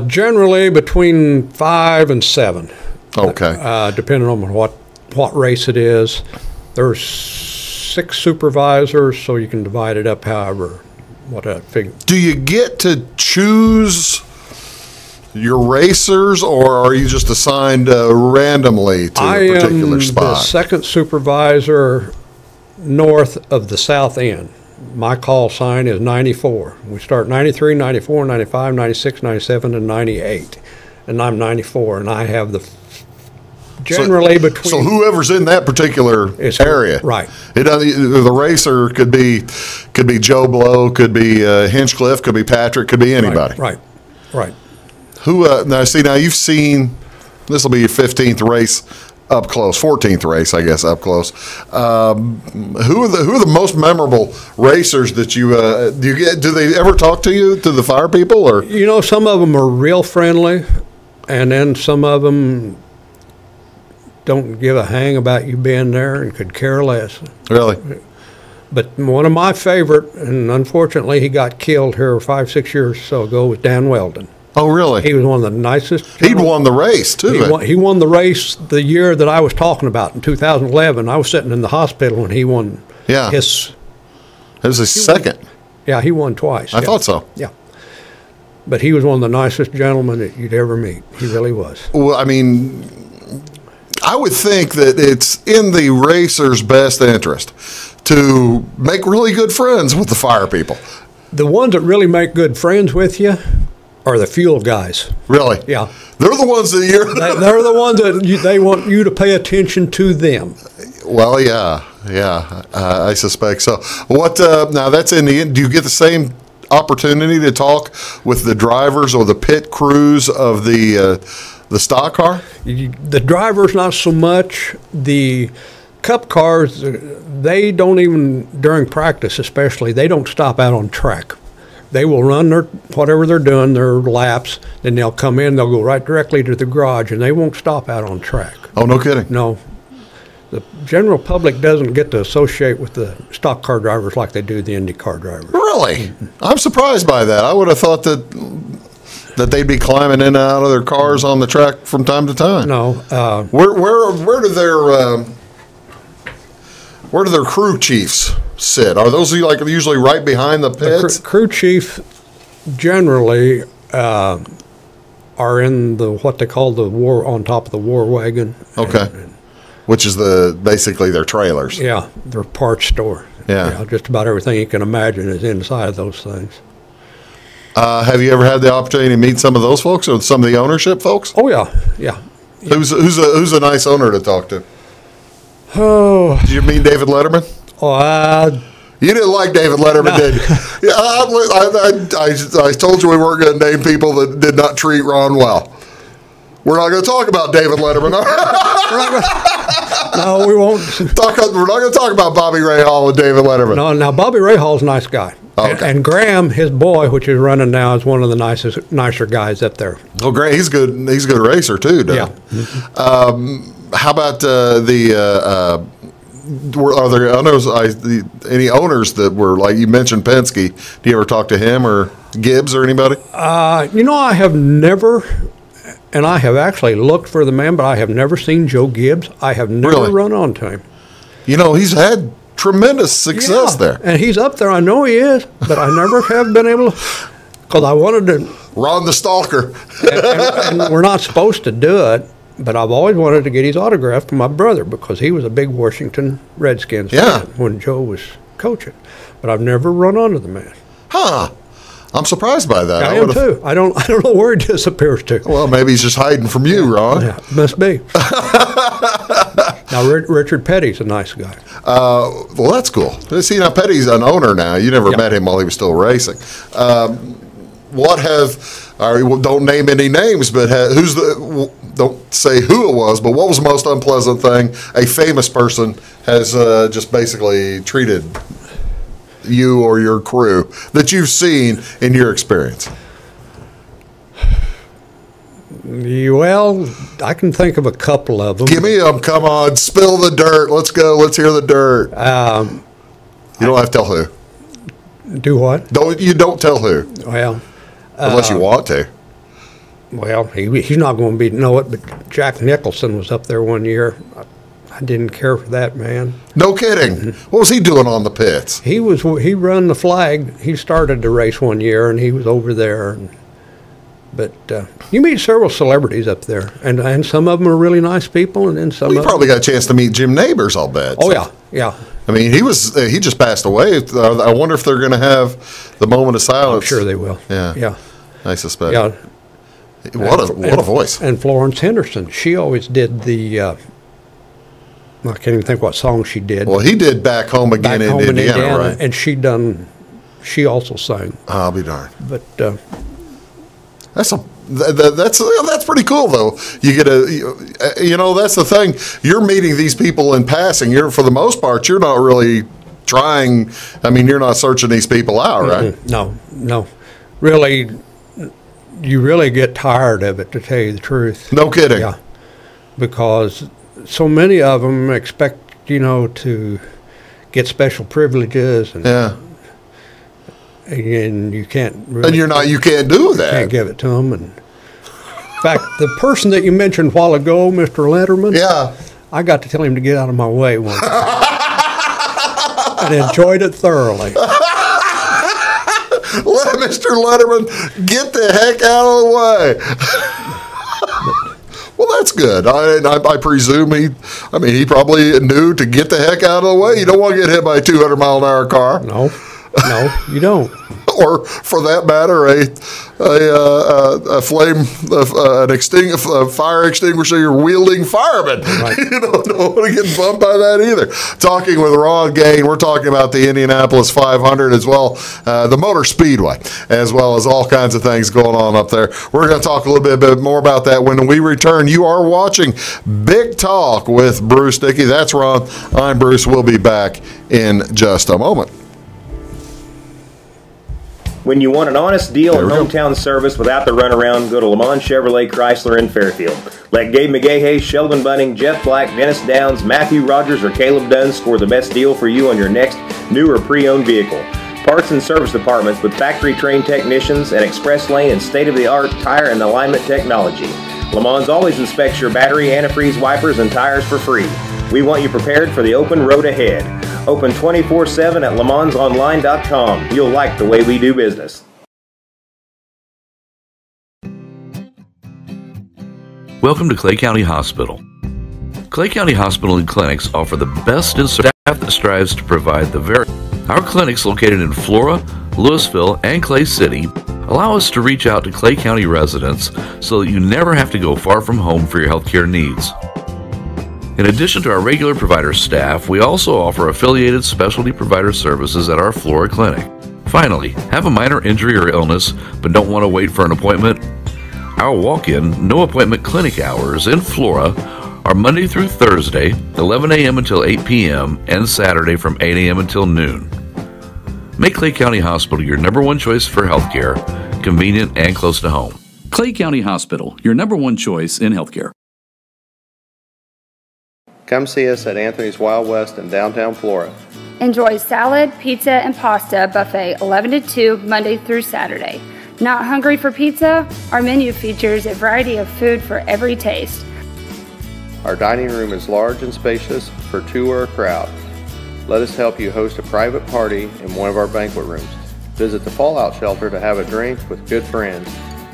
S2: Generally between 5 and 7.
S1: Okay.
S2: Depending on what race it is. There's 6 supervisors, so you can divide it up however. What I figure.
S1: Do you get to choose your racers, or are you just assigned randomly to a particular spot?
S2: I am the second supervisor north of the south end. My call sign is 94. We start 93, 94, 95, 96, 97, and 98. And I'm 94, and I have the generally between.
S1: So whoever's in that particular area,
S2: right?
S1: The racer could be Joe Blow, could be Hinchcliffe, could be Patrick, could be anybody.
S2: Right.
S1: Who now you've seen, this will be your 15th race up close, 14th race, I guess, up close. Who are the most memorable racers that you do they ever talk to you, to the fire people, or?
S2: Some of them are real friendly, and then some of them don't give a hang about you being there and could care less.
S1: Really?
S2: But one of my favorite, and unfortunately he got killed here 5-6 years or so ago, was Dan Weldon.
S1: Oh, really?
S2: He was one of the nicest.
S1: He'd won the race, too.
S2: He won the race the year that I was talking about, in 2011. I was sitting in the hospital when he won.
S1: Yeah.
S2: It
S1: was his second.
S2: He won twice.
S1: I thought so.
S2: Yeah. But he was one of the nicest gentlemen that you'd ever meet. He really was.
S1: Well, I mean, I would think that it's in the racer's best interest to make really good friends with the fire people.
S2: The ones that really make good friends with you are the fuel guys.
S1: Really?
S2: Yeah.
S1: They're the ones that
S2: they're the ones that they want you to pay attention to them.
S1: Well, yeah, I suspect so. What now? That's in the end. Do you get the same opportunity to talk with the drivers or the pit crews of the stock car?
S2: The drivers, not so much. The Cup cars, they don't even, during practice especially, they don't stop out on track. They will run whatever they're doing, their laps, then they'll come in, they'll go right directly to the garage, and they won't stop out on track.
S1: Oh, no kidding?
S2: No. The general public doesn't get to associate with the stock car drivers like they do the Indy car drivers.
S1: Really? I'm surprised by that. I would have thought that they'd be climbing in and out of their cars on the track from time to time.
S2: No.
S1: Where do their crew chiefs sit? Are those usually right behind the pits?
S2: The crew chief generally are in what they call the war, on top of the war wagon.
S1: Okay. Which is basically their trailers.
S2: Yeah, their parts store.
S1: Yeah.
S2: Just about everything you can imagine is inside of those things.
S1: Have you ever had the opportunity to meet some of those folks or some of the ownership folks?
S2: Oh yeah.
S1: Who's a nice owner to talk to?
S2: Oh.
S1: Did you meet David Letterman? You didn't like David Letterman, did you? Yeah, I told you we weren't going to name people that did not treat Ron well. We're not going to talk about David Letterman.
S2: No, we won't.
S1: We're not going to talk about Bobby Rahal and David Letterman.
S2: No, now Bobby Rahal's a nice guy. Okay. And Graham, his boy, which is running now, is one of the nicer guys up there.
S1: Oh, great! He's good. He's a good racer too.
S2: Yeah.
S1: How about are there owners? Any owners that were like you mentioned Penske? Do you ever talk to him or Gibbs or anybody?
S2: I have never, and I have actually looked for the man, but I have never seen Joe Gibbs. I have never run onto him.
S1: He's had tremendous success there,
S2: and he's up there. I know he is, but I never have been able to, because I wanted to.
S1: Ron the Stalker,
S2: and we're not supposed to do it. But I've always wanted to get his autograph from my brother because he was a big Washington Redskins fan when Joe was coaching. But I've never run onto the man.
S1: Huh. I'm surprised by that.
S2: I am too. I don't know where he disappears to.
S1: Well, maybe he's just hiding from you, Ron.
S2: Yeah, must be. Now, Richard Petty's a nice guy.
S1: Well, that's cool. See, now Petty's an owner now. You never met him while he was still racing. Don't name any names, but don't say who it was, but what was the most unpleasant thing a famous person has just basically treated you or your crew that you've seen in your experience?
S2: Well, I can think of a couple of them.
S1: Give me them. Come on, spill the dirt. Let's go. Let's hear the dirt. You don't have to tell who.
S2: Do what?
S1: You don't tell who.
S2: Well,
S1: unless you want to.
S2: Well, he's not going to know it, but Jack Nicholson was up there one year. I didn't care for that man.
S1: No kidding. Mm-hmm. What was he doing on the pits?
S2: He run the flag. He started the race one year, and he was over there. But you meet several celebrities up there, and some of them are really nice people, and then some.
S1: You probably got a chance to meet Jim Neighbors, I'll bet.
S2: Oh so. Yeah.
S1: I mean, he just passed away. I wonder if they're going to have the moment of silence.
S2: I'm sure they will.
S1: Yeah. I suspect.
S2: Yeah.
S1: What a voice.
S2: And Florence Henderson, she always did the. I can't even think what song she did.
S1: Well, he did Back Home Again in Indiana, right?
S2: And she also sang.
S1: I'll be darned.
S2: But
S1: that's pretty cool, though. You get that's the thing. You're meeting these people in passing. For the most part, you're not really trying. I mean, you're not searching these people out, right?
S2: Mm-hmm. No. Really, you really get tired of it, to tell you the truth.
S1: No kidding.
S2: Yeah, because so many of them expect to get special privileges, and and you can't. Really,
S1: and you can't do that.
S2: Can't give it to them. And in fact, the person that you mentioned a while ago, Mr. Letterman.
S1: Yeah.
S2: I got to tell him to get out of my way once, and enjoyed it thoroughly.
S1: Let Mr. Letterman get the heck out of the way. Well, that's good. I presume he probably knew to get the heck out of the way. You don't want to get hit by a 200-mile-an-hour car.
S2: No, you don't.
S1: Or, for that matter, a fire extinguisher wielding fireman. Right. You don't want to get bumped by that either. Talking with Ron Gain, we're talking about the Indianapolis 500 as well, the Motor Speedway, as well as all kinds of things going on up there. We're going to talk a little bit more about that when we return. You are watching Big Talk with Bruce Dickey. That's Ron. I'm Bruce. We'll be back in just a moment.
S9: When you want an honest deal and hometown service without the runaround, go to Lamont Chevrolet Chrysler in Fairfield. Let Gabe McGahey, Sheldon Bunning, Jeff Black, Dennis Downs, Matthew Rogers, or Caleb Dunn score the best deal for you on your next new or pre-owned vehicle. Parts and service departments with factory-trained technicians and express lane and state-of-the-art tire and alignment technology. Lamont always inspects your battery, antifreeze, wipers, and tires for free. We want you prepared for the open road ahead. Open 24/7 at LeMansOnline.com. You'll like the way we do business.
S5: Welcome to Clay County Hospital. Clay County Hospital and Clinics offer the best in staff that strives to provide the very. Our clinics located in Flora, Louisville, and Clay City allow us to reach out to Clay County residents so that you never have to go far from home for your healthcare needs. In addition to our regular provider staff, we also offer affiliated specialty provider services at our Flora clinic. Finally, have a minor injury or illness but don't want to wait for an appointment? Our walk-in, no-appointment clinic hours in Flora are Monday through Thursday, 11 a.m. until 8 p.m., and Saturday from 8 a.m. until noon. Make Clay County Hospital your number one choice for healthcare, convenient and close to home.
S6: Clay County Hospital, your number one choice in healthcare.
S3: Come see us at Anthony's Wild West in downtown Flora.
S4: Enjoy salad, pizza, and pasta buffet 11 to 2 Monday through Saturday. Not hungry for pizza? Our menu features a variety of food for every taste.
S3: Our dining room is large and spacious for two or a crowd. Let us help you host a private party in one of our banquet rooms. Visit the Fallout Shelter to have a drink with good friends.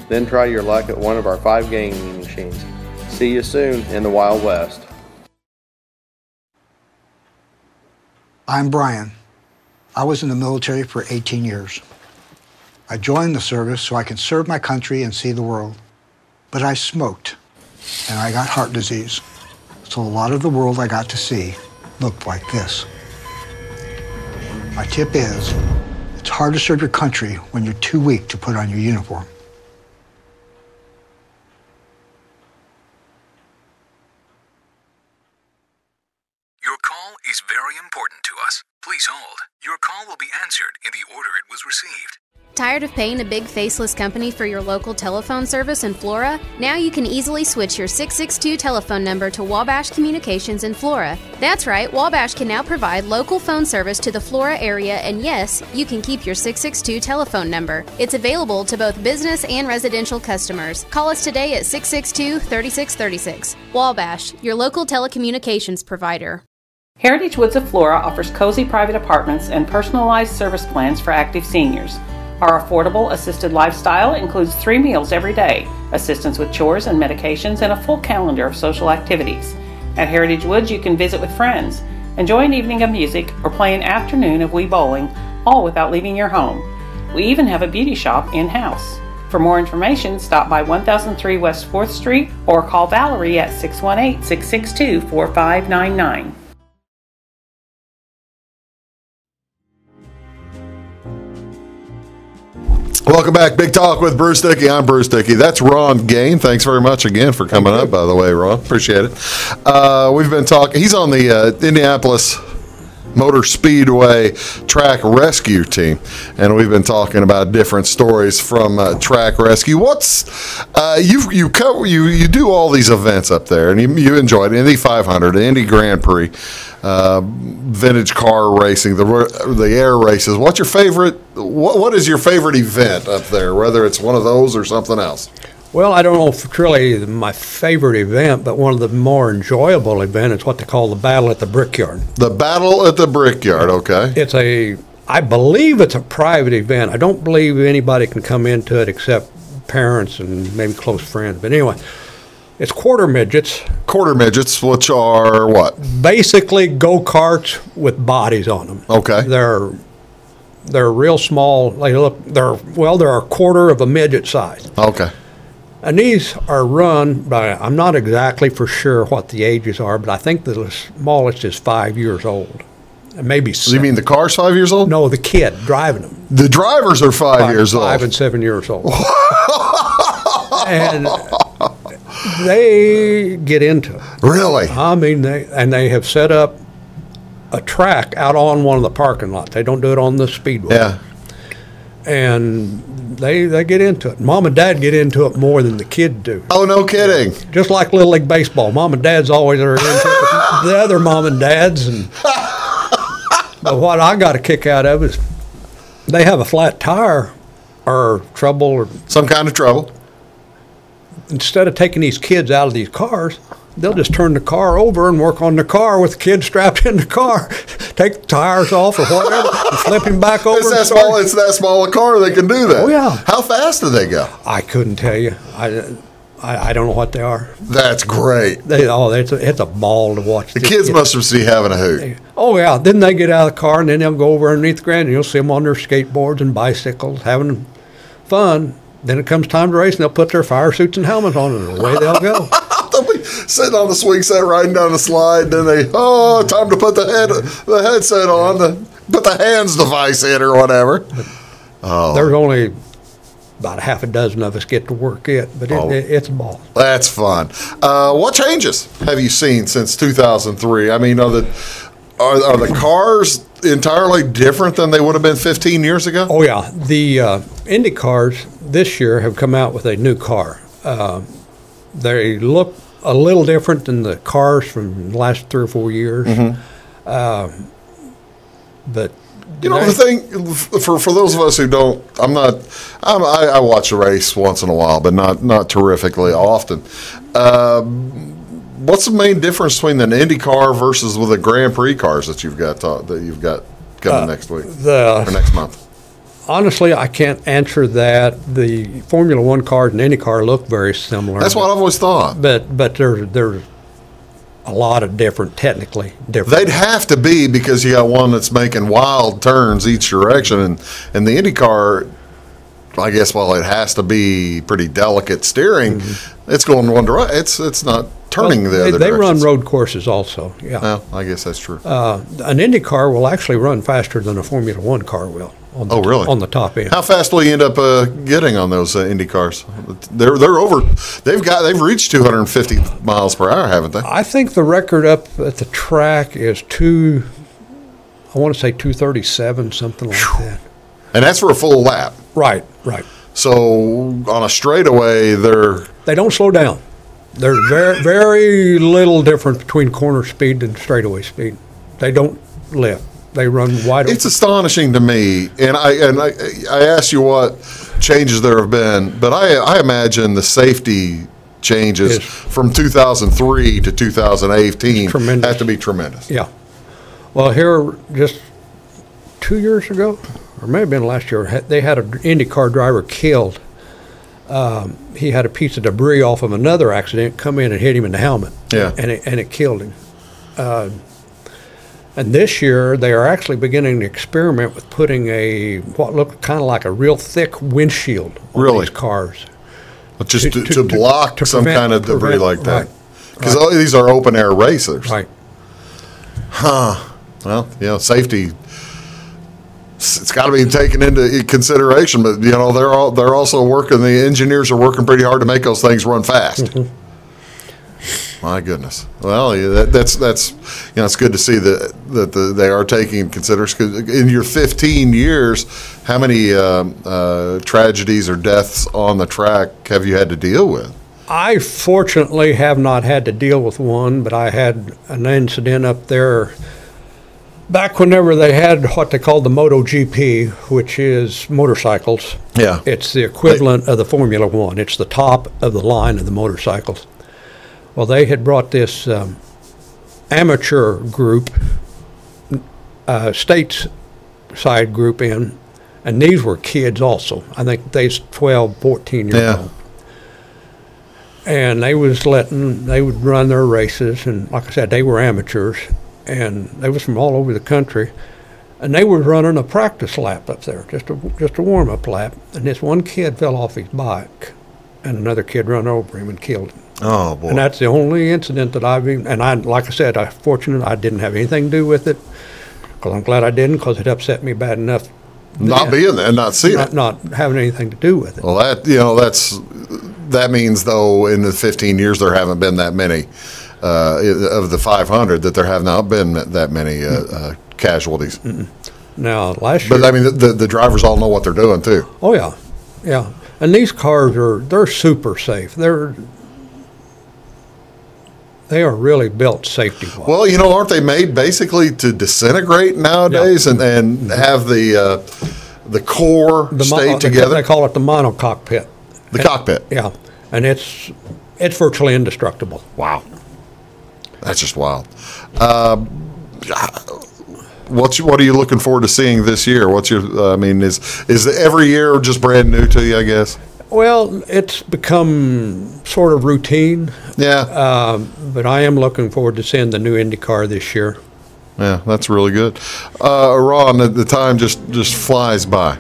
S3: Then try your luck at one of our 5 gaming machines. See you soon in the Wild West.
S13: I'm Brian. I was in the military for 18 years. I joined the service so I could serve my country and see the world. But I smoked, and I got heart disease. So a lot of the world I got to see looked like this. My tip is, it's hard to serve your country when you're too weak to put on your uniform.
S12: Your call is very important to us. Please hold. Your call will be answered in the order it was received.
S7: Tired of paying a big faceless company for your local telephone service in Flora? Now you can easily switch your 662 telephone number to Wabash Communications in Flora. That's right, Wabash can now provide local phone service to the Flora area, and yes, you can keep your 662 telephone number. It's available to both business and residential customers. Call us today at 662-3636. Wabash, your local telecommunications provider.
S8: Heritage Woods of Flora offers cozy private apartments and personalized service plans for active seniors. Our affordable assisted lifestyle includes 3 meals every day, assistance with chores and medications, and a full calendar of social activities. At Heritage Woods, you can visit with friends, enjoy an evening of music, or play an afternoon of Wii bowling, all without leaving your home. We even have a beauty shop in-house. For more information, stop by 1003 West 4th Street or call Valerie at 618-662-4599.
S1: Welcome back. Big Talk with Bruce Dickey. I'm Bruce Dickey. That's Ron Gain. Thanks very much again for coming up, by the way, Ron. Appreciate it. We've been talking. He's on the Indianapolis Motor Speedway track rescue team, and we've been talking about different stories from track rescue. What's you do all these events up there, and you enjoy it. Indy 500, Indy Grand Prix, vintage car racing, the air races. What's your favorite? What is your favorite event up there? Whether it's one of those or something else.
S2: Well, I don't know if it's really my favorite event, but one of the more enjoyable events is what they call the Battle at the Brickyard.
S1: The Battle at the Brickyard, okay.
S2: I believe it's a private event. I don't believe anybody can come into it except parents and maybe close friends. But anyway, it's quarter midgets. Quarter midgets, which are what? Basically go-karts with bodies on them.
S1: Okay.
S2: They're real small. They're a quarter of a midget size.
S1: Okay.
S2: And these are run by, I'm not exactly for sure what the ages are, but I think the smallest is 5 years old. And maybe 7.
S1: You mean the car's 5 years old?
S2: No, the kid driving them.
S1: The drivers are 5 years old.
S2: 5 and 7 years old. And they get into it.
S1: Really?
S2: I mean, they have set up a track out on one of the parking lots. They don't do it on the Speedway.
S1: Yeah.
S2: And they get into it. Mom and Dad get into it more than the kid do.
S1: Oh, no kidding.
S2: Just like Little League Baseball. Mom and Dad's always are into it. The other mom and dads. But what I got a kick out of is they have a flat tire or trouble. Or
S1: some kind of trouble.
S2: Instead of taking these kids out of these cars, they'll just turn the car over and work on the car with the kid strapped in the car. Take the tires off or whatever and flip him back over.
S1: It's that small a car they can do that.
S2: Oh, yeah.
S1: How fast do they go?
S2: I couldn't tell you. I don't know what they are.
S1: That's great.
S2: It's a ball to watch.
S1: The kids must be having a hoot.
S2: Oh, yeah. Then they get out of the car and then they'll go over underneath the ground and you'll see them on their skateboards and bicycles having fun. Then it comes time to race and they'll put their fire suits and helmets on and away they'll go.
S1: They'll be sitting on the swing set riding down the slide. Then time to put the headset on, put the hands device in or whatever.
S2: There's only about half a dozen of us get to work it, but it's a ball.
S1: That's fun. What changes have you seen since 2003? I mean, are the cars entirely different than they would have been 15 years ago?
S2: Oh, yeah. The Indy cars this year have come out with a new car. They look a little different than the cars from the last 3 or 4 years.
S1: Mm-hmm.
S2: But
S1: the thing for those of us who don't, I watch a race once in a while, but not terrifically often. What's the main difference between an Indy car versus with the Grand Prix cars that you've got coming next week or next month?
S2: Honestly, I can't answer that. The Formula One cars and Indy car look very similar.
S1: That's what I've always thought.
S2: But there's a lot of technically different.
S1: They'd have to be because you got one that's making wild turns each direction, and the Indy car I guess while it has to be pretty delicate steering, it's going one direction. It's not turning the other direction.
S2: They run road courses also. Yeah.
S1: Well, I guess that's true.
S2: An Indy car will actually run faster than a Formula One car will.
S1: Really?
S2: On the top end.
S1: How fast will you end up getting on those Indy cars? They're over. They've reached 250 miles per hour, haven't they?
S2: I think the record up at the track is I want to say 237, something like that.
S1: And that's for a full lap.
S2: Right.
S1: So on a straightaway,
S2: they don't slow down. There's very, very little difference between corner speed and straightaway speed. They don't lift. They run wide open.
S1: It's astonishing to me, and I asked you what changes there have been, but I imagine the safety changes from 2003 to 2018 have to be tremendous.
S2: Yeah. Well, here just 2 years ago, or may have been last year, they had an IndyCar driver killed. He had a piece of debris off of another accident come in and hit him in the helmet.
S1: Yeah.
S2: And it killed him. And this year, they are actually beginning to experiment with putting what looked kind of like a real thick windshield on these cars.
S1: Just to block some kind of debris like that. Because these are open-air racers.
S2: Right.
S1: Huh. Well, safety, it's got to be taken into consideration. But, they're also working, the engineers are working pretty hard to make those things run fast. My goodness. Well, that's it's good to see that they are taking consideration. Because in your 15 years, how many tragedies or deaths on the track have you had to deal with?
S2: I fortunately have not had to deal with one, but I had an incident up there back whenever they had what they called the MotoGP, which is motorcycles.
S1: Yeah.
S2: It's the equivalent of the Formula One. It's the top of the line of the motorcycles. Well, they had brought this amateur group, stateside group in, and these were kids also. I think they was 12, 14 years old. And they would run their races, and like I said, they were amateurs, and they was from all over the country, and they were running a practice lap up there, just a warm-up lap, and this one kid fell off his bike, and another kid ran over him and killed him.
S1: Oh, boy.
S2: And that's the only incident that like I said, I'm fortunate I didn't have anything to do with it, because I'm glad I didn't, because it upset me bad enough.
S1: Not being there and not seeing it.
S2: Not having anything to do with it.
S1: Well, that means, though, in the 15 years there haven't been that many of the 500, that there have not been that many casualties.
S2: Now, last year...
S1: But, I mean, the drivers all know what they're doing, too.
S2: Oh, yeah. And these cars they're super safe. They are really built safety-wise.
S1: Well, aren't they made basically to disintegrate nowadays and have the core stay together?
S2: They call it the monocockpit.
S1: The cockpit.
S2: Yeah, and it's virtually indestructible.
S1: Wow, that's just wild. What are you looking forward to seeing this year? What's your? Is every year just brand new to you? I guess.
S2: Well, it's become sort of routine.
S1: Yeah.
S2: But I am looking forward to seeing the new IndyCar this year.
S1: Yeah, that's really good. Ron, the time just flies by.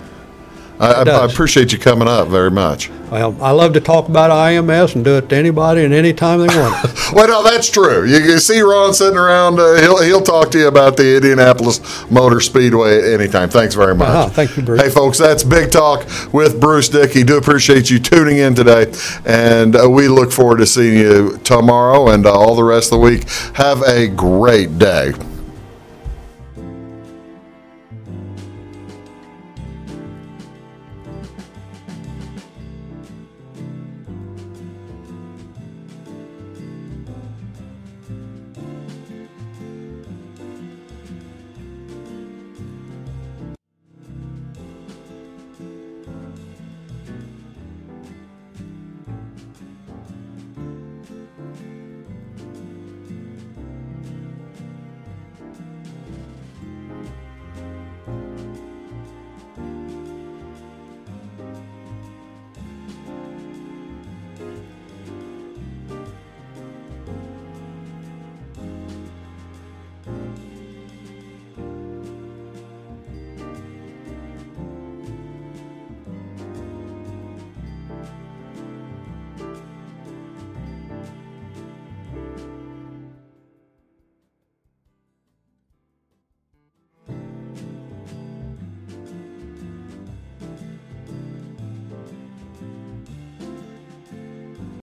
S1: I appreciate you coming up very much.
S2: Well, I love to talk about IMS and do it to anybody and anytime they want it.
S1: Well, no, that's true. You see Ron sitting around, he'll talk to you about the Indianapolis Motor Speedway at any time. Thanks very much.
S2: Thank you, Bruce.
S1: Hey, folks, that's Big Talk with Bruce Dickey. Do appreciate you tuning in today, and we look forward to seeing you tomorrow and all the rest of the week. Have a great day.